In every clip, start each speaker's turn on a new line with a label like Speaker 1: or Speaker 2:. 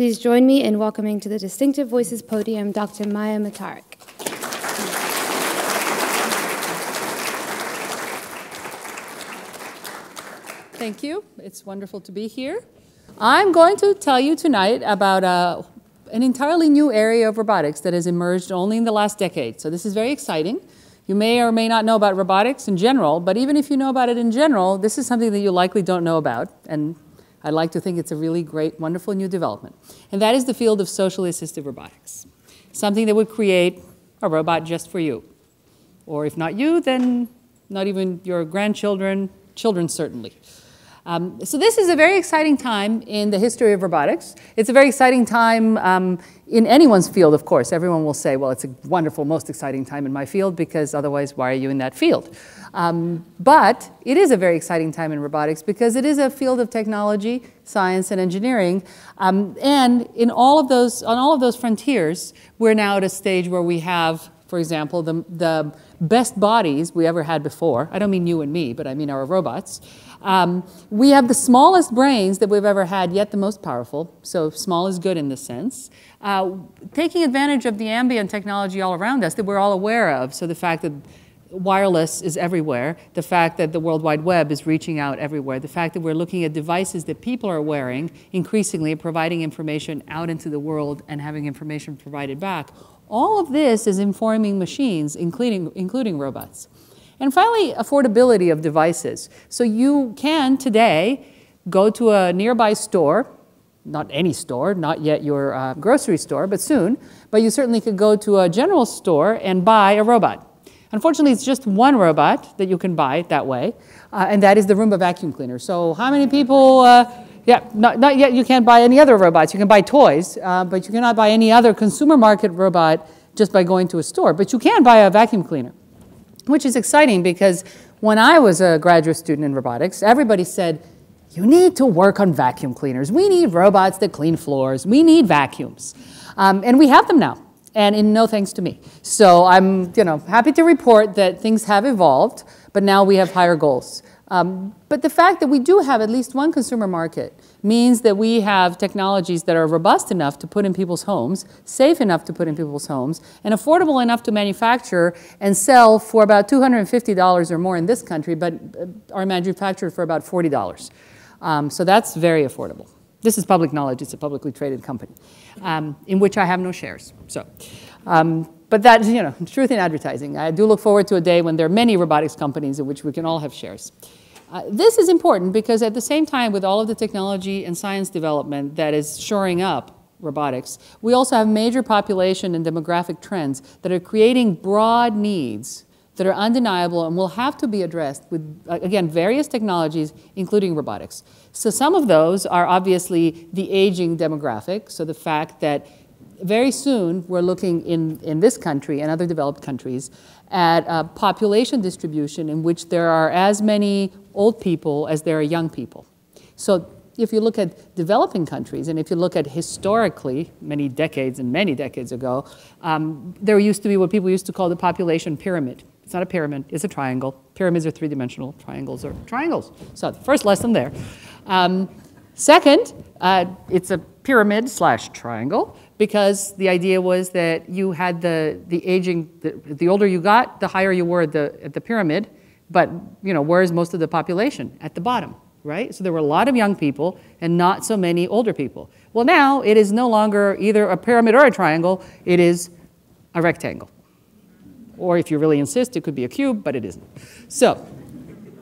Speaker 1: Please join me in welcoming to the Distinctive Voices podium Dr. Maja Mataric.
Speaker 2: Thank you. It's wonderful to be here. I'm going to tell you tonight about an entirely new area of robotics that has emerged only in the last decade. So this is very exciting. You may or may not know about robotics in general, but even if you know about it in general, this is something that you likely don't know about. And I'd like to think it's a really great, wonderful new development. And that is the field of socially assistive robotics. Something that would create a robot just for you. Or if not you, then not even your grandchildren, children certainly. So this is a very exciting time in the history of robotics. It's a very exciting time in anyone's field, of course. Everyone will say, well, it's a wonderful, most exciting time in my field, because otherwise, why are you in that field? But it is a very exciting time in robotics because it is a field of technology, science, and engineering. And on all of those frontiers, we're now at a stage where we have, for example, the best bodies we ever had before. I don't mean you and me, but I mean our robots. We have the smallest brains that we've ever had, yet the most powerful. So small is good in this sense. Taking advantage of the ambient technology all around us that we're all aware of. So the fact that wireless is everywhere, the fact that the World Wide Web is reaching out everywhere, the fact that we're looking at devices that people are wearing, increasingly providing information out into the world and having information provided back. All of this is informing machines, including robots. And finally, affordability of devices. So you can today go to a nearby store, not any store, not yet your grocery store, but soon, but you certainly could go to a general store and buy a robot. Unfortunately, it's just one robot that you can buy that way, and that is the Roomba vacuum cleaner. So how many people, not yet, you can't buy any other robots. You can buy toys, but you cannot buy any other consumer market robot just by going to a store. But you can buy a vacuum cleaner, which is exciting because when I was a graduate student in robotics, everybody said, you need to work on vacuum cleaners. We need robots that clean floors. We need vacuums. And we have them now, and in no thanks to me. So I'm happy to report that things have evolved, but now we have higher goals. But the fact that we do have at least one consumer market means that we have technologies that are robust enough to put in people's homes, safe enough to put in people's homes, and affordable enough to manufacture and sell for about $250 or more in this country, but are manufactured for about $40. So that's very affordable. This is public knowledge. It's a publicly traded company in which I have no shares. So, but that, truth in advertising. I do look forward to a day when there are many robotics companies in which we can all have shares. This is important because at the same time with all of the technology and science development that is shoring up robotics, we also have major population and demographic trends that are creating broad needs that are undeniable and will have to be addressed with, again, various technologies, including robotics. So some of those are obviously the aging demographic, so the fact that very soon we're looking in this country and other developed countries at a population distribution in which there are as many old people as there are young people. So if you look at developing countries, and if you look at historically, many decades ago, there used to be what people used to call the population pyramid. It's not a pyramid, it's a triangle. Pyramids are three-dimensional, triangles are triangles. So the first lesson there. Second, it's a pyramid/triangle because the idea was that you had the aging, the older you got, the higher you were at the pyramid, but where is most of the population? At the bottom, right? So there were a lot of young people and not so many older people. Well, now it is no longer either a pyramid or a triangle, it is a rectangle. Or if you really insist, it could be a cube, but it isn't. So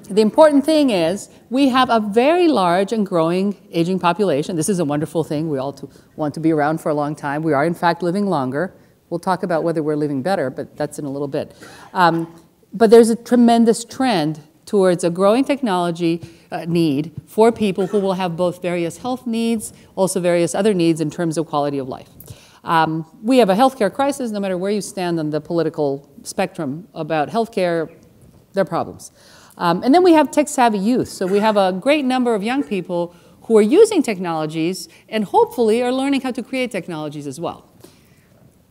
Speaker 2: the important thing is we have a very large and growing aging population. This is a wonderful thing. We all want to be around for a long time. We are, in fact, living longer. We'll talk about whether we're living better, but that's in a little bit. But there's a tremendous trend towards a growing technology need for people who will have both various health needs, also various other needs in terms of quality of life. We have a healthcare crisis. No matter where you stand on the political spectrum about healthcare, there are problems. And then we have tech-savvy youth. So we have a great number of young people who are using technologies and hopefully are learning how to create technologies as well.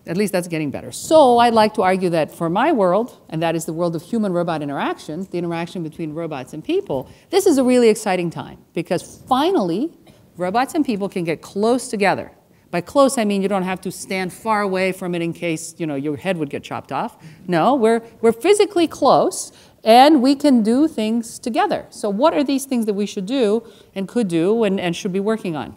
Speaker 2: At least that's getting better. So I'd like to argue that for my world, and that is the world of human-robot interaction, the interaction between robots and people, this is a really exciting time because finally robots and people can get close together. By close, I mean you don't have to stand far away from it in case, your head would get chopped off. No, we're physically close, and we can do things together. So what are these things that we should do and could do and should be working on?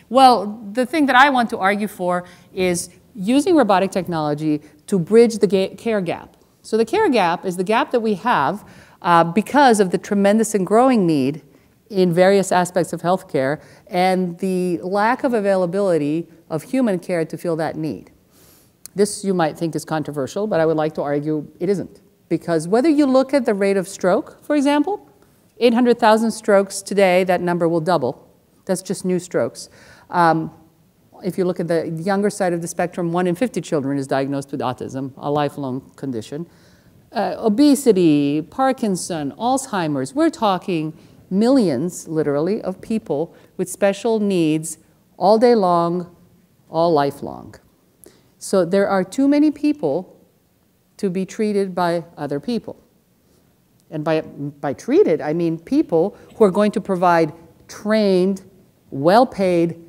Speaker 2: Well, the thing that I want to argue for is using robotic technology to bridge the care gap. So the care gap is the gap that we have because of the tremendous and growing need in various aspects of healthcare and the lack of availability of human care to fill that need. This you might think is controversial, but I would like to argue it isn't. Because whether you look at the rate of stroke, for example, 800,000 strokes today, that number will double. That's just new strokes. If you look at the younger side of the spectrum, 1 in 50 children is diagnosed with autism, a lifelong condition. Obesity, Parkinson, Alzheimer's, we're talking millions, literally, of people with special needs all day long, all lifelong. So there are too many people to be treated by other people. And by treated, I mean people who are going to provide trained, well-paid,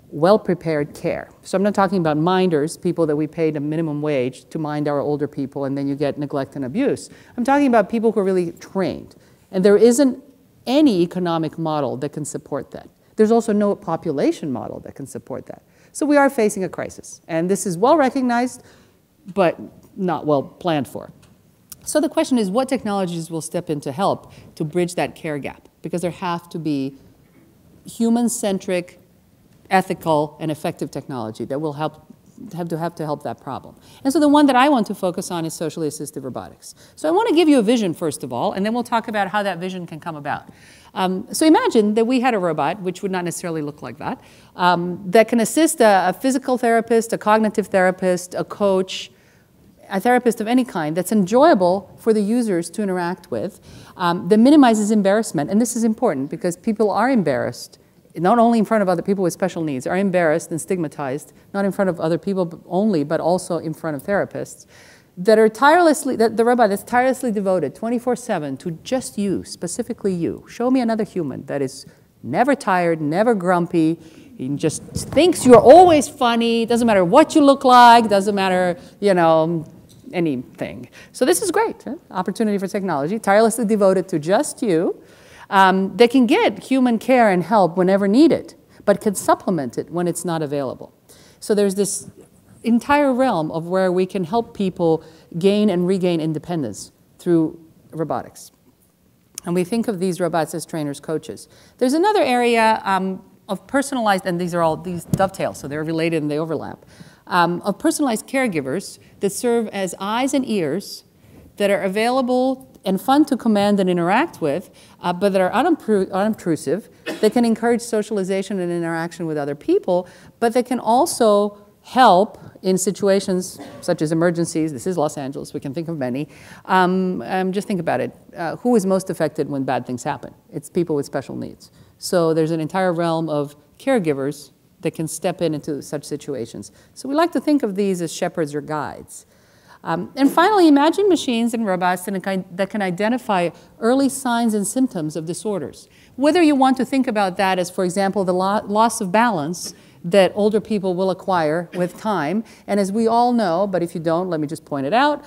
Speaker 2: well-prepared care. So I'm not talking about minders, people that we paid a minimum wage to mind our older people, and then you get neglect and abuse. I'm talking about people who are really trained. And there isn't any economic model that can support that. There's also no population model that can support that. So we are facing a crisis. And this is well recognized, but not well planned for. So the question is, what technologies will step in to help to bridge that care gap? Because there have to be human-centric, ethical, and effective technology that will have to help that problem. And so the one that I want to focus on is socially assistive robotics. So I want to give you a vision, first of all, and then we'll talk about how that vision can come about. So imagine that we had a robot, which would not necessarily look like that, that can assist a physical therapist, a cognitive therapist, a coach, a therapist of any kind that's enjoyable for the users to interact with, that minimizes embarrassment. And this is important because people are embarrassed, not only in front of other people with special needs, are embarrassed and stigmatized, not in front of other people only, but also in front of therapists, that are the robot that's tirelessly devoted 24/7 to just you, specifically you. Show me another human that is never tired, never grumpy, he just thinks you're always funny, doesn't matter what you look like, doesn't matter, anything. So this is great, opportunity for technology, tirelessly devoted to just you. They can get human care and help whenever needed, but can supplement it when it's not available. So there's this entire realm of where we can help people gain and regain independence through robotics. And we think of these robots as trainers, coaches. There's another area of personalized, and these dovetail, so they're related and they overlap, of personalized caregivers that serve as eyes and ears that are available and fun to command and interact with, but that are unobtrusive, that can encourage socialization and interaction with other people, but that can also help in situations such as emergencies. This is Los Angeles, we can think of many. Just think about it. Who is most affected when bad things happen? It's people with special needs. So there's an entire realm of caregivers that can step into such situations. So we like to think of these as shepherds or guides. And finally, imagine machines and robots that can identify early signs and symptoms of disorders. Whether you want to think about that as, for example, the loss of balance that older people will acquire with time. And as we all know, but if you don't, let me just point it out,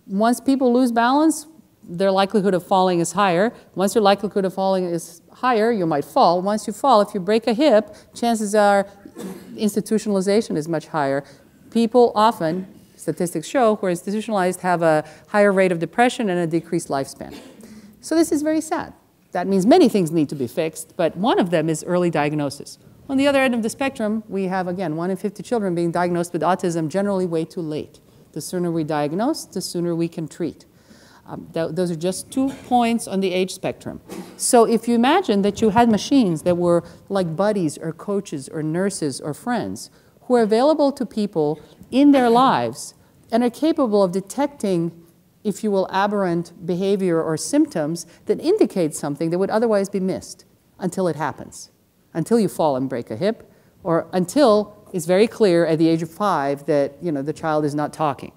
Speaker 2: once people lose balance, their likelihood of falling is higher. Once your likelihood of falling is higher, you might fall. Once you fall, if you break a hip, chances are institutionalization is much higher. People often, statistics show, who are institutionalized have a higher rate of depression and a decreased lifespan. So this is very sad. That means many things need to be fixed, but one of them is early diagnosis. On the other end of the spectrum, we have, again, 1 in 50 children being diagnosed with autism, generally way too late. The sooner we diagnose, the sooner we can treat. Those are just 2 points on the age spectrum. So if you imagine that you had machines that were like buddies or coaches or nurses or friends who are available to people in their lives and are capable of detecting, if you will, aberrant behavior or symptoms that indicate something that would otherwise be missed until it happens, until you fall and break a hip, or until it's very clear at the age of 5 that the child is not talking.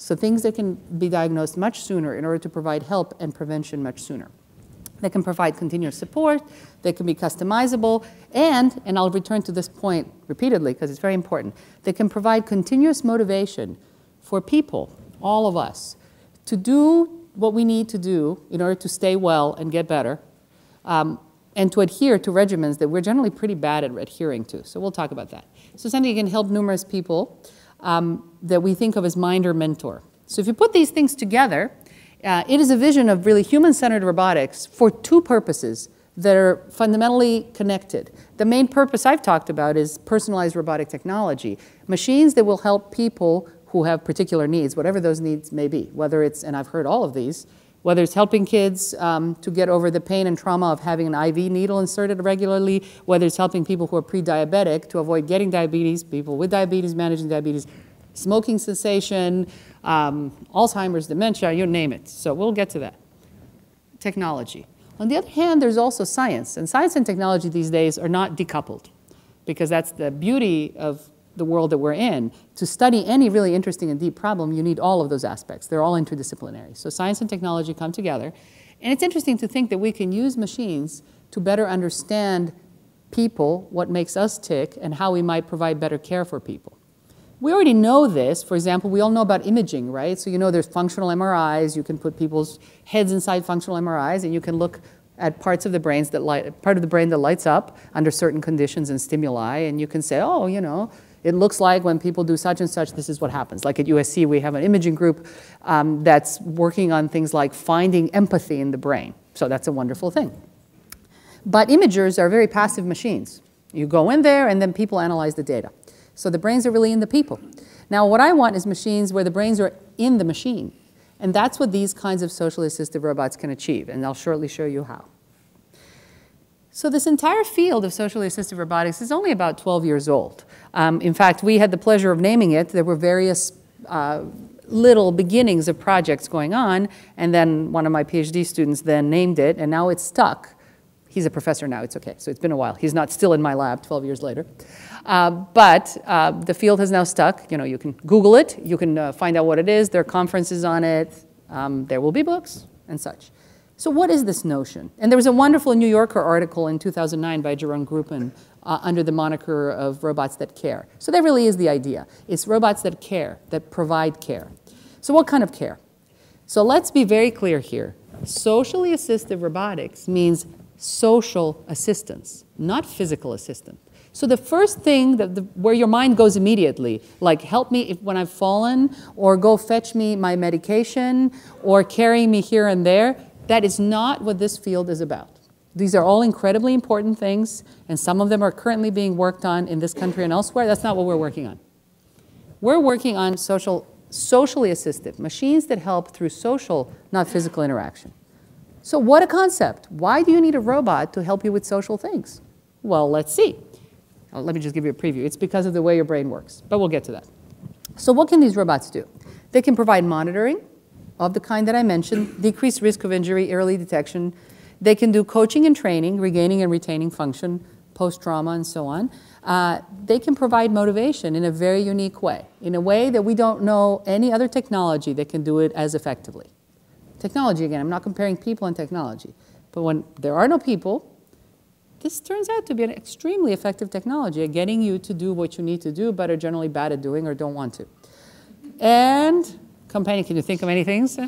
Speaker 2: So things that can be diagnosed much sooner in order to provide help and prevention much sooner. They can provide continuous support, they can be customizable, and I'll return to this point repeatedly because it's very important, they can provide continuous motivation for people, all of us, to do what we need to do in order to stay well and get better, and to adhere to regimens that we're generally pretty bad at adhering to. So we'll talk about that. So something that can help numerous people that we think of as mind or mentor. So if you put these things together, it is a vision of really human-centered robotics for two purposes that are fundamentally connected. The main purpose I've talked about is personalized robotic technology, machines that will help people who have particular needs, whatever those needs may be, whether it's, and I've heard all of these, whether it's helping kids to get over the pain and trauma of having an IV needle inserted regularly, whether it's helping people who are pre-diabetic to avoid getting diabetes, people with diabetes managing diabetes, smoking cessation, Alzheimer's, dementia, you name it. So we'll get to that. Technology. On the other hand, there's also science. And science and technology these days are not decoupled, because that's the beauty of the world that we're in. To study any really interesting and deep problem, you need all of those aspects. They're all interdisciplinary. So science and technology come together. And it's interesting to think that we can use machines to better understand people, what makes us tick, and how we might provide better care for people. We already know this. For example, we all know about imaging, right? So you know there's functional MRIs. You can put people's heads inside functional MRIs, and you can look at parts of the brain that lights up under certain conditions and stimuli, and you can say, oh, you know, it looks like when people do such and such, this is what happens. Like at USC, we have an imaging group that's working on things like finding empathy in the brain. So that's a wonderful thing. But imagers are very passive machines. You go in there, and then people analyze the data. So the brains are really in the people. Now, what I want is machines where the brains are in the machine. And that's what these kinds of socially assistive robots can achieve. And I'll shortly show you how. So this entire field of socially assistive robotics is only about 12 years old. In fact, we had the pleasure of naming it. There were various little beginnings of projects going on. And then one of my PhD students then named it. And now it's stuck. He's a professor now, it's okay. So it's been a while. He's not still in my lab 12 years later. But the field has now stuck. You know, you can Google it. You can find out what it is. There are conferences on it. There will be books and such. So what is this notion? And there was a wonderful New Yorker article in 2009 by Jerome Gruppen under the moniker of robots that care. So that really is the idea. It's robots that care, that provide care. So what kind of care? So let's be very clear here. Socially assistive robotics means social assistance, not physical assistance. So the first thing where your mind goes immediately, like help me when I've fallen, or go fetch me my medication, or carry me here and there, that is not what this field is about. These are all incredibly important things, and some of them are currently being worked on in this country and elsewhere. That's not what we're working on. We're working on socially assistive, machines that help through social, not physical interaction. So what a concept. Why do you need a robot to help you with social things? Well, let's see. Let me just give you a preview. It's because of the way your brain works, but we'll get to that. So what can these robots do? They can provide monitoring of the kind that I mentioned, decreased risk of injury, early detection. They can do coaching and training, regaining and retaining function, post-trauma, and so on. They can provide motivation in a very unique way, in a way that we don't know any other technology that can do it as effectively. Technology, again, I'm not comparing people and technology, but when there are no people, this turns out to be an extremely effective technology at getting you to do what you need to do, but are generally bad at doing or don't want to. And companion, can you think of any things?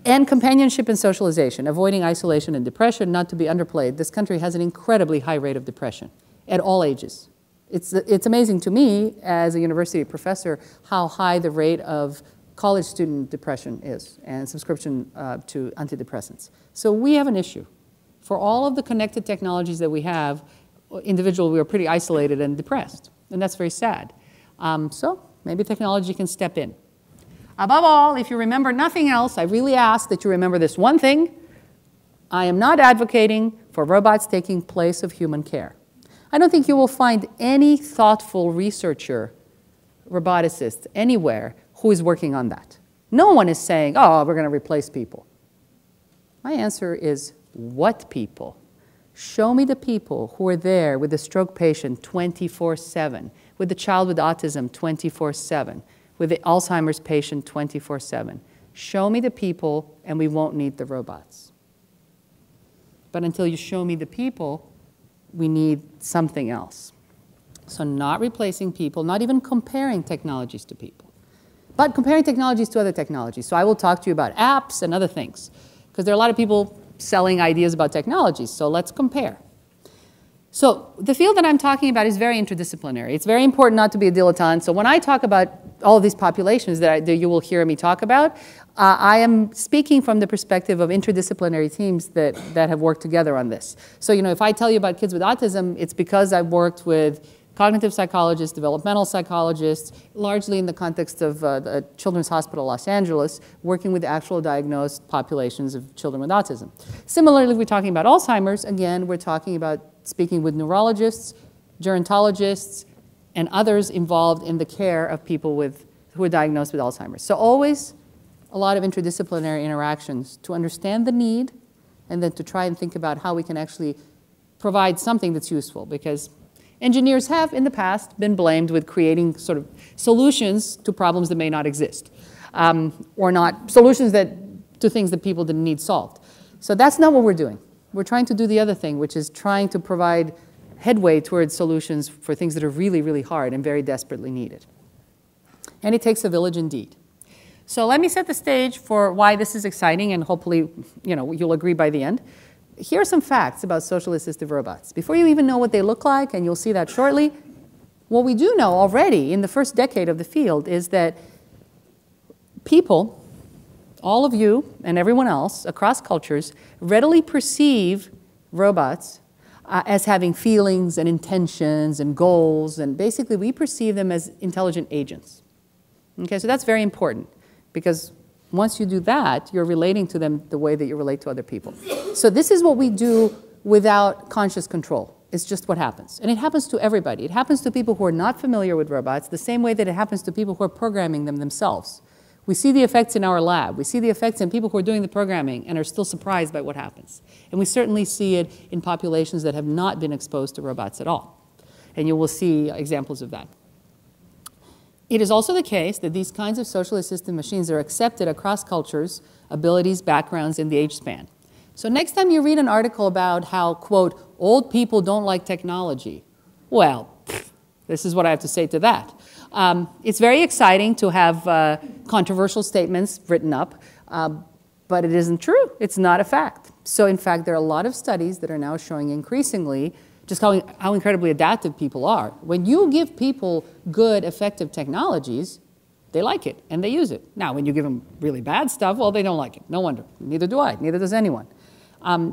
Speaker 2: And companionship and socialization, avoiding isolation and depression, not to be underplayed. This country has an incredibly high rate of depression at all ages. It's amazing to me, as a university professor, how high the rate of college student depression is and subscription to antidepressants. So we have an issue. For all of the connected technologies that we have, individually we are pretty isolated and depressed, and that's very sad. So maybe technology can step in. Above all, if you remember nothing else, I really ask that you remember this one thing. I am not advocating for robots taking place of human care. I don't think you will find any thoughtful researcher, roboticist, anywhere who is working on that. No one is saying, oh, we're going to replace people. My answer is, what people? Show me the people who are there with the stroke patient 24/7, with the child with autism 24/7, with the Alzheimer's patient 24/7. Show me the people, and we won't need the robots. But until you show me the people, we need something else. So not replacing people, not even comparing technologies to people, but comparing technologies to other technologies. So I will talk to you about apps and other things, because there are a lot of people selling ideas about technologies. So let's compare. So the field that I'm talking about is very interdisciplinary. It's very important not to be a dilettante. So when I talk about all of these populations that you will hear me talk about, I am speaking from the perspective of interdisciplinary teams that have worked together on this. So, you know, if I tell you about kids with autism, it's because I've worked with cognitive psychologists, developmental psychologists, largely in the context of the Children's Hospital Los Angeles, working with actual diagnosed populations of children with autism. Similarly, we're talking about Alzheimer's. Again, we're talking about speaking with neurologists, gerontologists, and others involved in the care of people who are diagnosed with Alzheimer's. So always a lot of interdisciplinary interactions to understand the need and then to try and think about how we can actually provide something that's useful, because engineers have in the past been blamed with creating sort of solutions to problems that may not exist, or not solutions to things that people didn't need solved. So that's not what we're doing. We're trying to do the other thing, which is trying to provide headway towards solutions for things that are really, really hard and very desperately needed. And it takes a village indeed. So let me set the stage for why this is exciting, and hopefully, you know, you'll agree by the end. Here are some facts about social assistive robots. Before you even know what they look like, and you'll see that shortly, what we do know already in the first decade of the field is that people, all of you and everyone else across cultures, readily perceive robots as having feelings and intentions and goals, and basically we perceive them as intelligent agents. Okay, so that's very important, because once you do that, you're relating to them the way that you relate to other people. So this is what we do without conscious control. It's just what happens. And it happens to everybody. It happens to people who are not familiar with robots the same way that it happens to people who are programming them themselves. We see the effects in our lab. We see the effects in people who are doing the programming and are still surprised by what happens. And we certainly see it in populations that have not been exposed to robots at all. And you will see examples of that. It is also the case that these kinds of social assistive machines are accepted across cultures, abilities, backgrounds, and the age span. So next time you read an article about how, quote, old people don't like technology, well, this is what I have to say to that. It's very exciting to have controversial statements written up, but it isn't true. It's not a fact. So in fact, there are a lot of studies that are now showing increasingly just how incredibly adaptive people are. When you give people good, effective technologies, they like it and they use it. Now, when you give them really bad stuff, well, they don't like it. No wonder. Neither do I. Neither does anyone.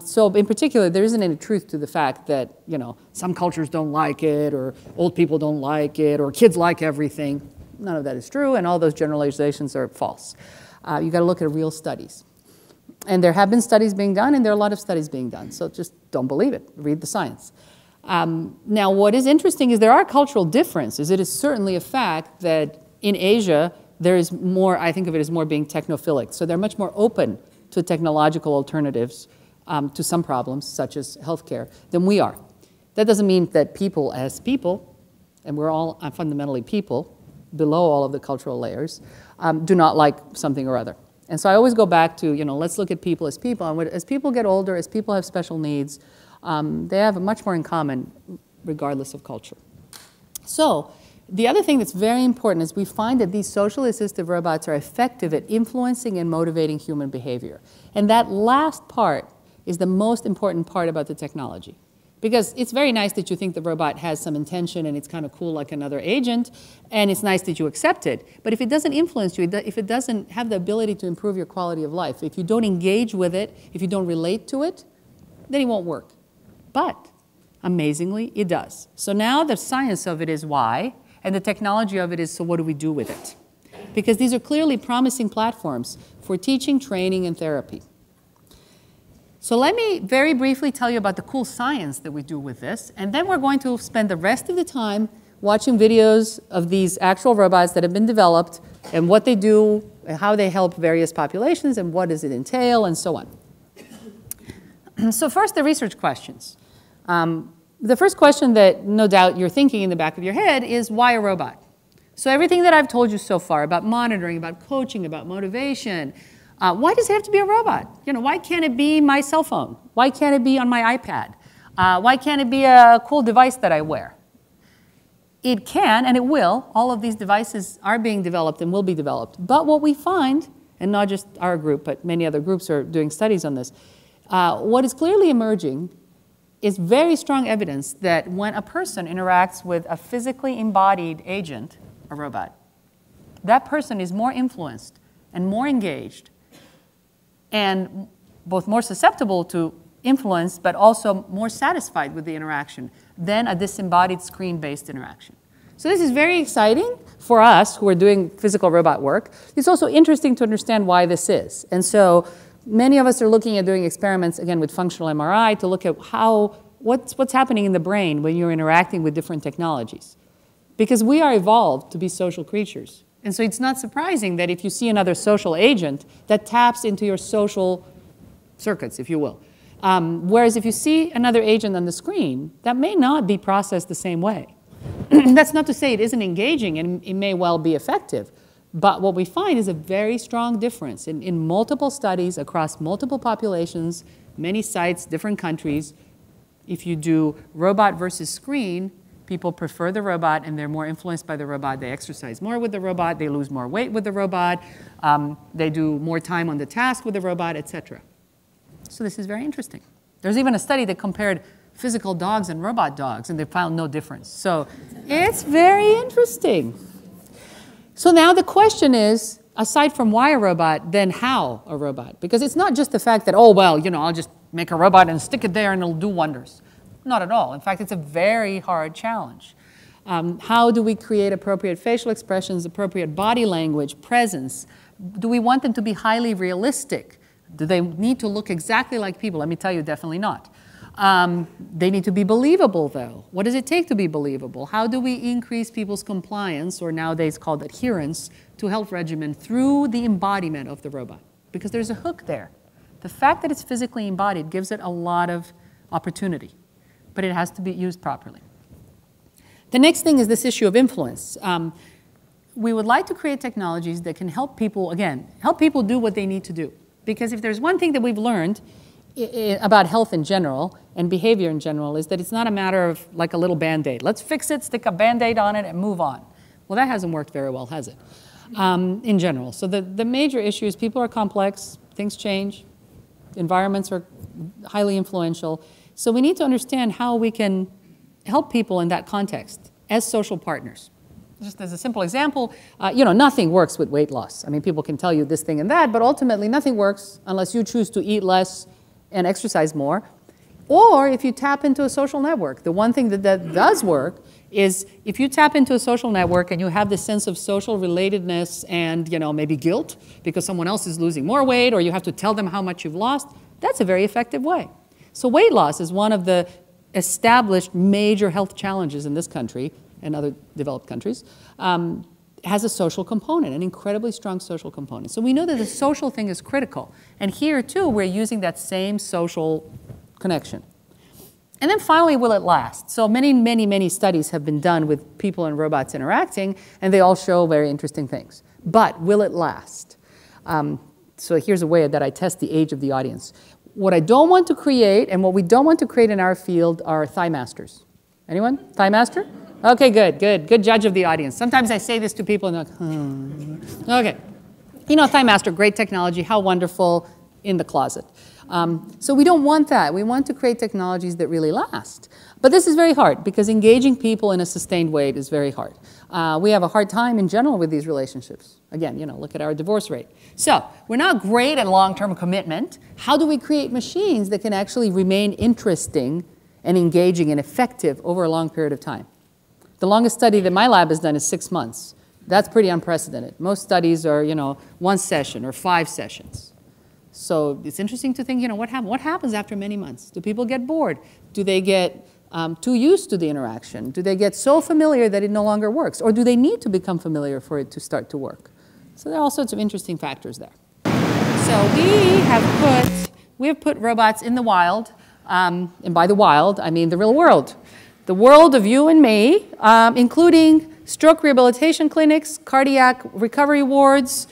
Speaker 2: So in particular, there isn't any truth to the fact that, you know, some cultures don't like it, or old people don't like it, or kids like everything. None of that is true, and all those generalizations are false. You've got to look at real studies. And there have been studies being done, and there are a lot of studies being done. So just don't believe it. Read the science. Now, what is interesting is there are cultural differences. It is certainly a fact that in Asia, there is more, I think of it as more being technophilic. So they're much more open to technological alternatives to some problems, such as healthcare, than we are. That doesn't mean that people as people, and we're all fundamentally people, below all of the cultural layers, do not like something or other. And so I always go back to, you know, let's look at people. And as people get older, as people have special needs, they have much more in common regardless of culture. So the other thing that's very important is we find that these social assistive robots are effective at influencing and motivating human behavior. And that last part is the most important part about the technology. Because it's very nice that you think the robot has some intention and it's kind of cool like another agent, and it's nice that you accept it. But if it doesn't influence you, if it doesn't have the ability to improve your quality of life, if you don't engage with it, if you don't relate to it, then it won't work. But amazingly, it does. So now the science of it is why, and the technology of it is, so what do we do with it? Because these are clearly promising platforms for teaching, training, and therapy. So let me very briefly tell you about the cool science that we do with this, and then we're going to spend the rest of the time watching videos of these actual robots that have been developed, and what they do, and how they help various populations, and what does it entail, and so on. So first, the research questions. The first question that no doubt you're thinking in the back of your head is, why a robot? So everything that I've told you so far about monitoring, about coaching, about motivation, Why does it have to be a robot? You know, why can't it be my cell phone? Why can't it be on my iPad? Why can't it be a cool device that I wear? It can and it will. All of these devices are being developed and will be developed. But what we find, and not just our group, but many other groups are doing studies on this, what is clearly emerging is very strong evidence that when a person interacts with a physically embodied agent, a robot, that person is more influenced and more engaged and both more susceptible to influence, but also more satisfied with the interaction than a disembodied screen-based interaction. So this is very exciting for us who are doing physical robot work. It's also interesting to understand why this is. And so many of us are looking at doing experiments, again, with functional MRI to look at what's happening in the brain when you're interacting with different technologies. Because we are evolved to be social creatures. And so it's not surprising that if you see another social agent, that taps into your social circuits, if you will. Whereas if you see another agent on the screen, that may not be processed the same way. That's not to say it isn't engaging, and it may well be effective. But what we find is a very strong difference in multiple studies across multiple populations, many sites, different countries. If you do robot versus screen, people prefer the robot and they're more influenced by the robot. They exercise more with the robot. They lose more weight with the robot. They do more time on the task with the robot, etc. So this is very interesting. There's even a study that compared physical dogs and robot dogs, and they found no difference. So it's very interesting. So now the question is, aside from why a robot, then how a robot? Because it's not just the fact that, oh, well, you know, I'll just make a robot and stick it there and it'll do wonders. Not at all. In fact, it's a very hard challenge. How do we create appropriate facial expressions, appropriate body language, presence? Do we want them to be highly realistic? Do they need to look exactly like people? Let me tell you, definitely not. They need to be believable, though. What does it take to be believable? How do we increase people's compliance, or nowadays called adherence, to health regimen through the embodiment of the robot? Because there's a hook there. The fact that it's physically embodied gives it a lot of opportunity, but it has to be used properly. The next thing is this issue of influence. We would like to create technologies that can help people, again, help people do what they need to do. Because if there's one thing that we've learned about health in general and behavior in general is that it's not a matter of like a little Band-Aid. Let's fix it, stick a Band-Aid on it, and move on. Well, that hasn't worked very well, has it, in general? So the major issue is people are complex, things change, environments are highly influential. So we need to understand how we can help people in that context as social partners. Just as a simple example, you know, nothing works with weight loss. I mean, people can tell you this thing and that, but ultimately nothing works unless you choose to eat less and exercise more. Or if you tap into a social network. The one thing that does work is if you tap into a social network and you have this sense of social relatedness and, you know, maybe guilt because someone else is losing more weight, or you have to tell them how much you've lost, that's a very effective way. So weight loss is one of the established major health challenges in this country and other developed countries, has a social component, an incredibly strong social component. So we know that the social thing is critical. And here, too, we're using that same social connection. And then finally, will it last? So many studies have been done with people and robots interacting, and they all show very interesting things. But will it last? So here's a way that I test the age of the audience. What I don't want to create, and what we don't want to create in our field, are thigh masters. Anyone? Thigh master? Okay, good judge of the audience. Sometimes I say this to people and they're like, okay. You know, thigh master, great technology, how wonderful, in the closet. So we don't want that. We want to create technologies that really last. But this is very hard because engaging people in a sustained way is very hard. We have a hard time in general with these relationships. Again, you know, look at our divorce rate. So we're not great at long-term commitment. How do we create machines that can actually remain interesting and engaging and effective over a long period of time? The longest study that my lab has done is 6 months. That's pretty unprecedented. Most studies are, you know, 1 session or 5 sessions. So it's interesting to think, you know, what happens after many months? Do people get bored? Do they get too used to the interaction? Do they get so familiar that it no longer works? Or do they need to become familiar for it to start to work? So there are all sorts of interesting factors there. So we have put robots in the wild, and by the wild, I mean the real world. The world of you and me, including stroke rehabilitation clinics, cardiac recovery wards,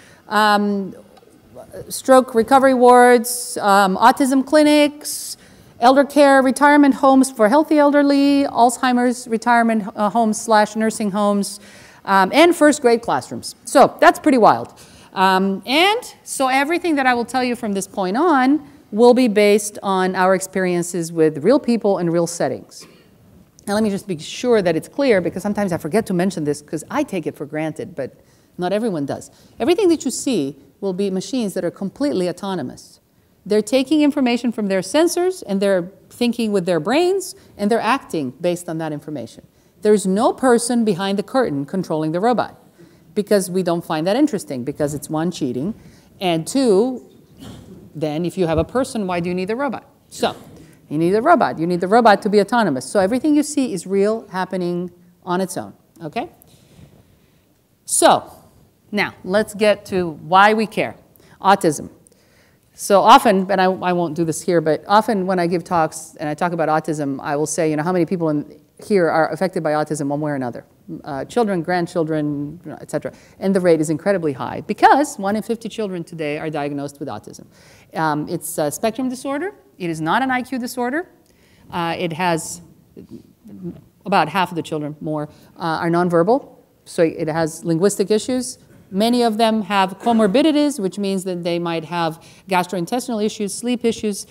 Speaker 2: stroke recovery wards, autism clinics, elder care, retirement homes for healthy elderly, Alzheimer's retirement homes / nursing homes, and first grade classrooms. So that's pretty wild. And so everything that I will tell you from this point on will be based on our experiences with real people in real settings. Now let me just be sure that it's clear, because sometimes I forget to mention this because I take it for granted, but not everyone does. Everything that you see will be machines that are completely autonomous. They're taking information from their sensors, and they're thinking with their brains, and they're acting based on that information. There's no person behind the curtain controlling the robot, because we don't find that interesting, because it's one, cheating, and two, then if you have a person, why do you need the robot? So you need the robot. You need the robot to be autonomous. So everything you see is real, happening on its own, okay? So now let's get to why we care. Autism. So often, and I won't do this here, but often when I give talks and I talk about autism, I will say, you know, how many people here are affected by autism one way or another? Children, grandchildren, et cetera. And the rate is incredibly high because 1 in 50 children today are diagnosed with autism. It's a spectrum disorder. It is not an IQ disorder. It has about half of the children, more, are nonverbal. So it has linguistic issues. Many of them have comorbidities, which means that they might have gastrointestinal issues, sleep issues,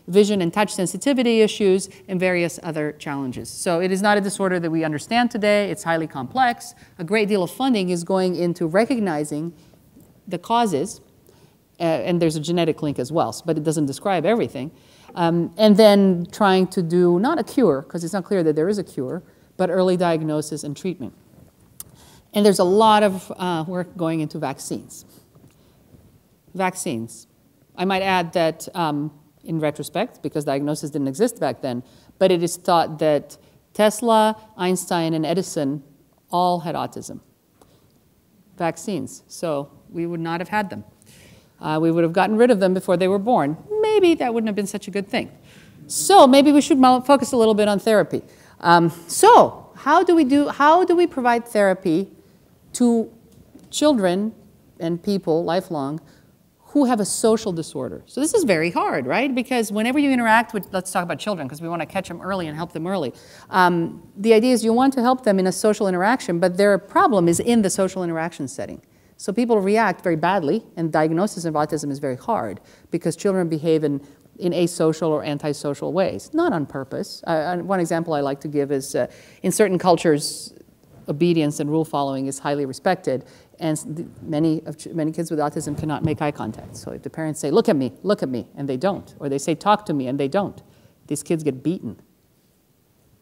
Speaker 2: vision and touch sensitivity issues, and various other challenges. So it is not a disorder that we understand today. It's highly complex. A great deal of funding is going into recognizing the causes, and there's a genetic link as well, but it doesn't describe everything. And then trying to do, not a cure, because it's not clear that there is a cure, but early diagnosis and treatment. And there's a lot of work going into vaccines. Vaccines. I might add that in retrospect, because diagnosis didn't exist back then, but it is thought that Tesla, Einstein, and Edison all had autism. Vaccines. So we would not have had them. We would have gotten rid of them before they were born. Maybe that wouldn't have been such a good thing. So maybe we should focus a little bit on therapy. So how do we provide therapy to children and people lifelong who have a social disorder? So this is very hard, right? Because whenever you interact with, let's talk about children, because we want to catch them early and help them early. The idea is you want to help them in a social interaction, but their problem is in the social interaction setting. So people react very badly, and diagnosis of autism is very hard because children behave in asocial or antisocial ways, not on purpose. One example I like to give is in certain cultures, obedience and rule following is highly respected, and many kids with autism cannot make eye contact. So if the parents say, look at me, and they don't, or they say, talk to me, and they don't, these kids get beaten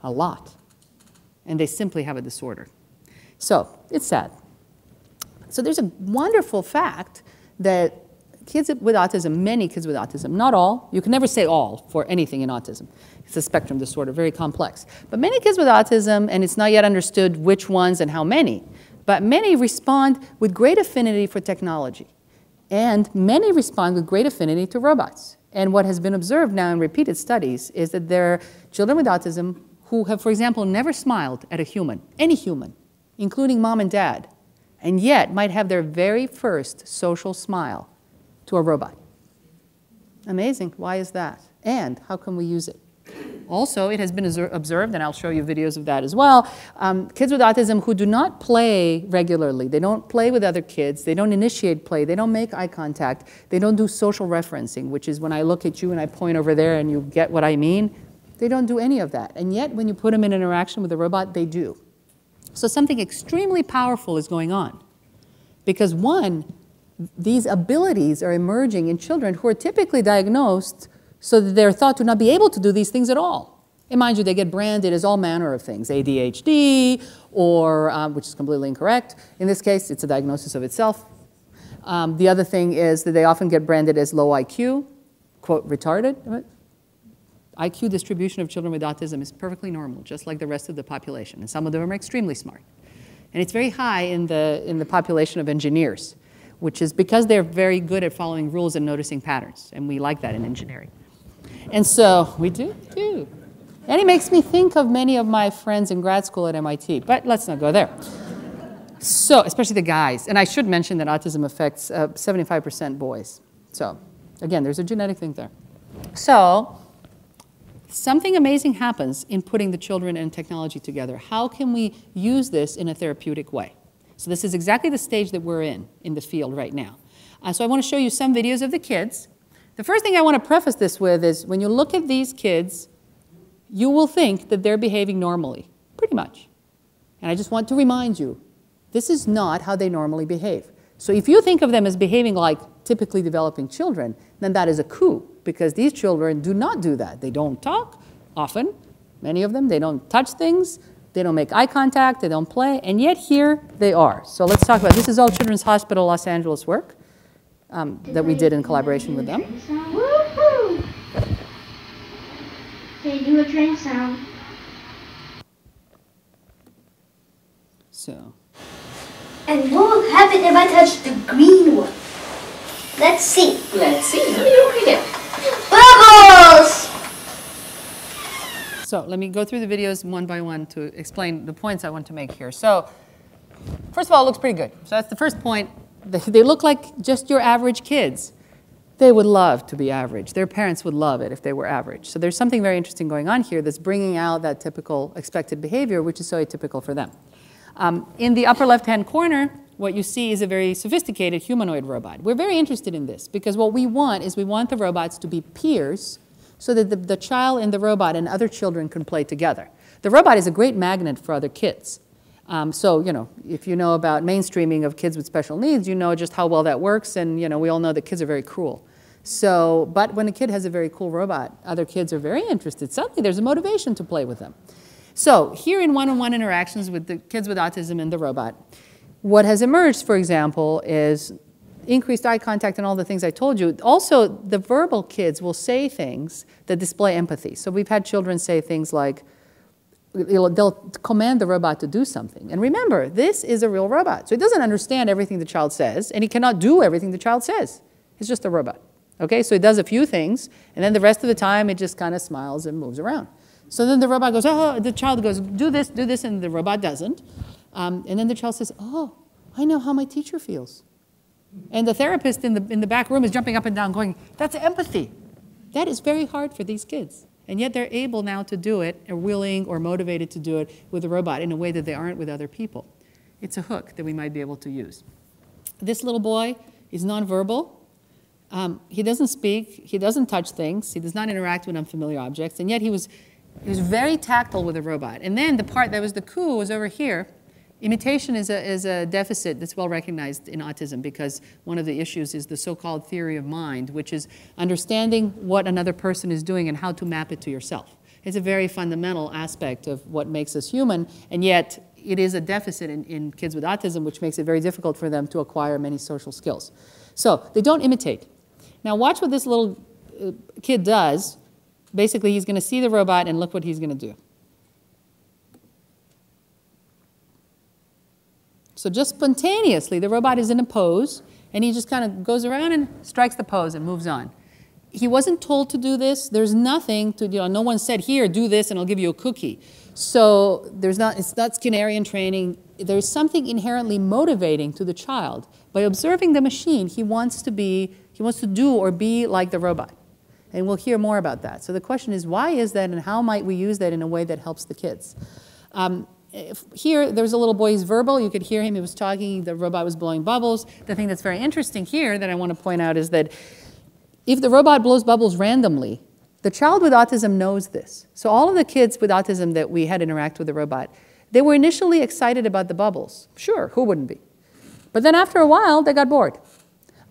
Speaker 2: a lot, and they simply have a disorder. So it's sad. So there's a wonderful fact that kids with autism, many kids with autism, not all, you can never say all for anything in autism. It's a spectrum disorder, very complex. But many kids with autism, and it's not yet understood which ones and how many, but many respond with great affinity for technology. And many respond with great affinity to robots. And what has been observed now in repeated studies is that there are children with autism who have, for example, never smiled at a human, any human, including mom and dad, and yet might have their very first social smile to a robot. Amazing. Why is that? And how can we use it? Also, it has been observed, and I'll show you videos of that as well, kids with autism who do not play regularly. They don't play with other kids. They don't initiate play. They don't make eye contact. They don't do social referencing, which is when I look at you and I point over there and you get what I mean. They don't do any of that. And yet, when you put them in interaction with a robot, they do. So something extremely powerful is going on. Because one, these abilities are emerging in children who are typically diagnosed so that they're thought to not be able to do these things at all. And mind you, they get branded as all manner of things, ADHD, or, which is completely incorrect. In this case, it's a diagnosis of itself. The other thing is that they often get branded as low IQ, quote, retarded. IQ distribution of children with autism is perfectly normal, just like the rest of the population. And some of them are extremely smart. And it's very high in the population of engineers, which is because they're very good at following rules and noticing patterns. And we like that in engineering. And so we do. And it makes me think of many of my friends in grad school at MIT. But let's not go there. So, especially the guys. And I should mention that autism affects 75% boys. So, again, there's a genetic thing there. So, something amazing happens in putting the children and technology together. How can we use this in a therapeutic way? So this is exactly the stage that we're in the field right now. So I want to show you some videos of the kids. The first thing I want to preface this with is when you look at these kids, you will think that they're behaving normally, pretty much. And I just want to remind you, this is not how they normally behave. So if you think of them as behaving like typically developing children, then that is a coup, because these children do not do that. They don't talk often, many of them. They don't touch things. They don't make eye contact. They don't play. And yet here they are. So let's talk about, this is all Children's Hospital Los Angeles work that we did in collaboration with them.
Speaker 3: Woohoo! Okay, do a train sound.
Speaker 2: So.
Speaker 3: And what will happen if I touch the green one? Let's see.
Speaker 4: Let's see. What do you read it?
Speaker 3: Bubbles!
Speaker 2: So let me go through the videos one by one to explain the points I want to make here. So first of all, it looks pretty good. So that's the first point. They look like just your average kids. They would love to be average. Their parents would love it if they were average. So there's something very interesting going on here that's bringing out that typical expected behavior, which is so atypical for them. In the upper left-hand corner, what you see is a very sophisticated humanoid robot. We're very interested in this because what we want is we want the robots to be peers so that the child and the robot and other children can play together. The robot is a great magnet for other kids. So, you know, if you know about mainstreaming of kids with special needs, you know just how well that works, and, you know, we all know that kids are very cruel. So, but when a kid has a very cool robot, other kids are very interested. Suddenly there's a motivation to play with them. So here in one-on-one interactions with the kids with autism and the robot, what has emerged, for example, is increased eye contact and all the things I told you. Also, the verbal kids will say things that display empathy. So we've had children say things like, they'll command the robot to do something. And remember, this is a real robot. So it doesn't understand everything the child says, and it cannot do everything the child says. It's just a robot. Okay, so it does a few things, and then the rest of the time it just kind of smiles and moves around. So then the robot goes, oh, the child goes, do this, and the robot doesn't. And then the child says, oh, I know how my teacher feels. And the therapist in the back room is jumping up and down going, that's empathy. That is very hard for these kids. And yet they're able now to do it, or willing or motivated to do it with a robot in a way that they aren't with other people. It's a hook that we might be able to use. This little boy is nonverbal. He doesn't speak. He doesn't touch things. He does not interact with unfamiliar objects. And yet he was very tactile with a robot. And then the part that was the coup was over here. Imitation is a deficit that's well recognized in autism because one of the issues is the so-called theory of mind, which is understanding what another person is doing and how to map it to yourself. It's a very fundamental aspect of what makes us human, and yet it is a deficit in kids with autism, which makes it very difficult for them to acquire many social skills. So they don't imitate. Now watch what this little kid does. Basically, he's going to see the robot, and look what he's going to do. So just spontaneously, the robot is in a pose, and he just kind of goes around and strikes the pose and moves on. He wasn't told to do this. There's nothing to, no one said, here, do this, and I'll give you a cookie. So it's not Skinnerian training. There's something inherently motivating to the child. By observing the machine, he wants to do or be like the robot. And we'll hear more about that. So the question is, why is that, and how might we use that in a way that helps the kids? Here, there's a little boy, he's verbal. You could hear him, he was talking, the robot was blowing bubbles. The thing that's very interesting here that I want to point out is that if the robot blows bubbles randomly, the child with autism knows this. So all of the kids with autism that we had interact with the robot, they were initially excited about the bubbles. Sure, who wouldn't be? But then after a while, they got bored.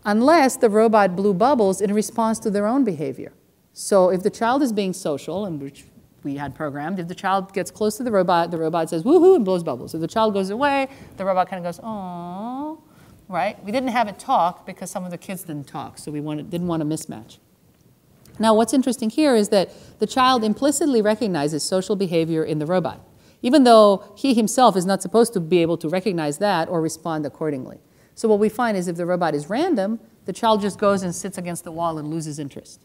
Speaker 2: Unless the robot blew bubbles in response to their own behavior. So if the child is being social, and which we had programmed, if the child gets close to the robot says, woohoo, and blows bubbles. If the child goes away, the robot kind of goes, aww, right? We didn't have it talk because some of the kids didn't talk, so we didn't want a mismatch. Now, what's interesting here is that the child implicitly recognizes social behavior in the robot, even though he himself is not supposed to be able to recognize that or respond accordingly. So what we find is if the robot is random, the child just goes and sits against the wall and loses interest.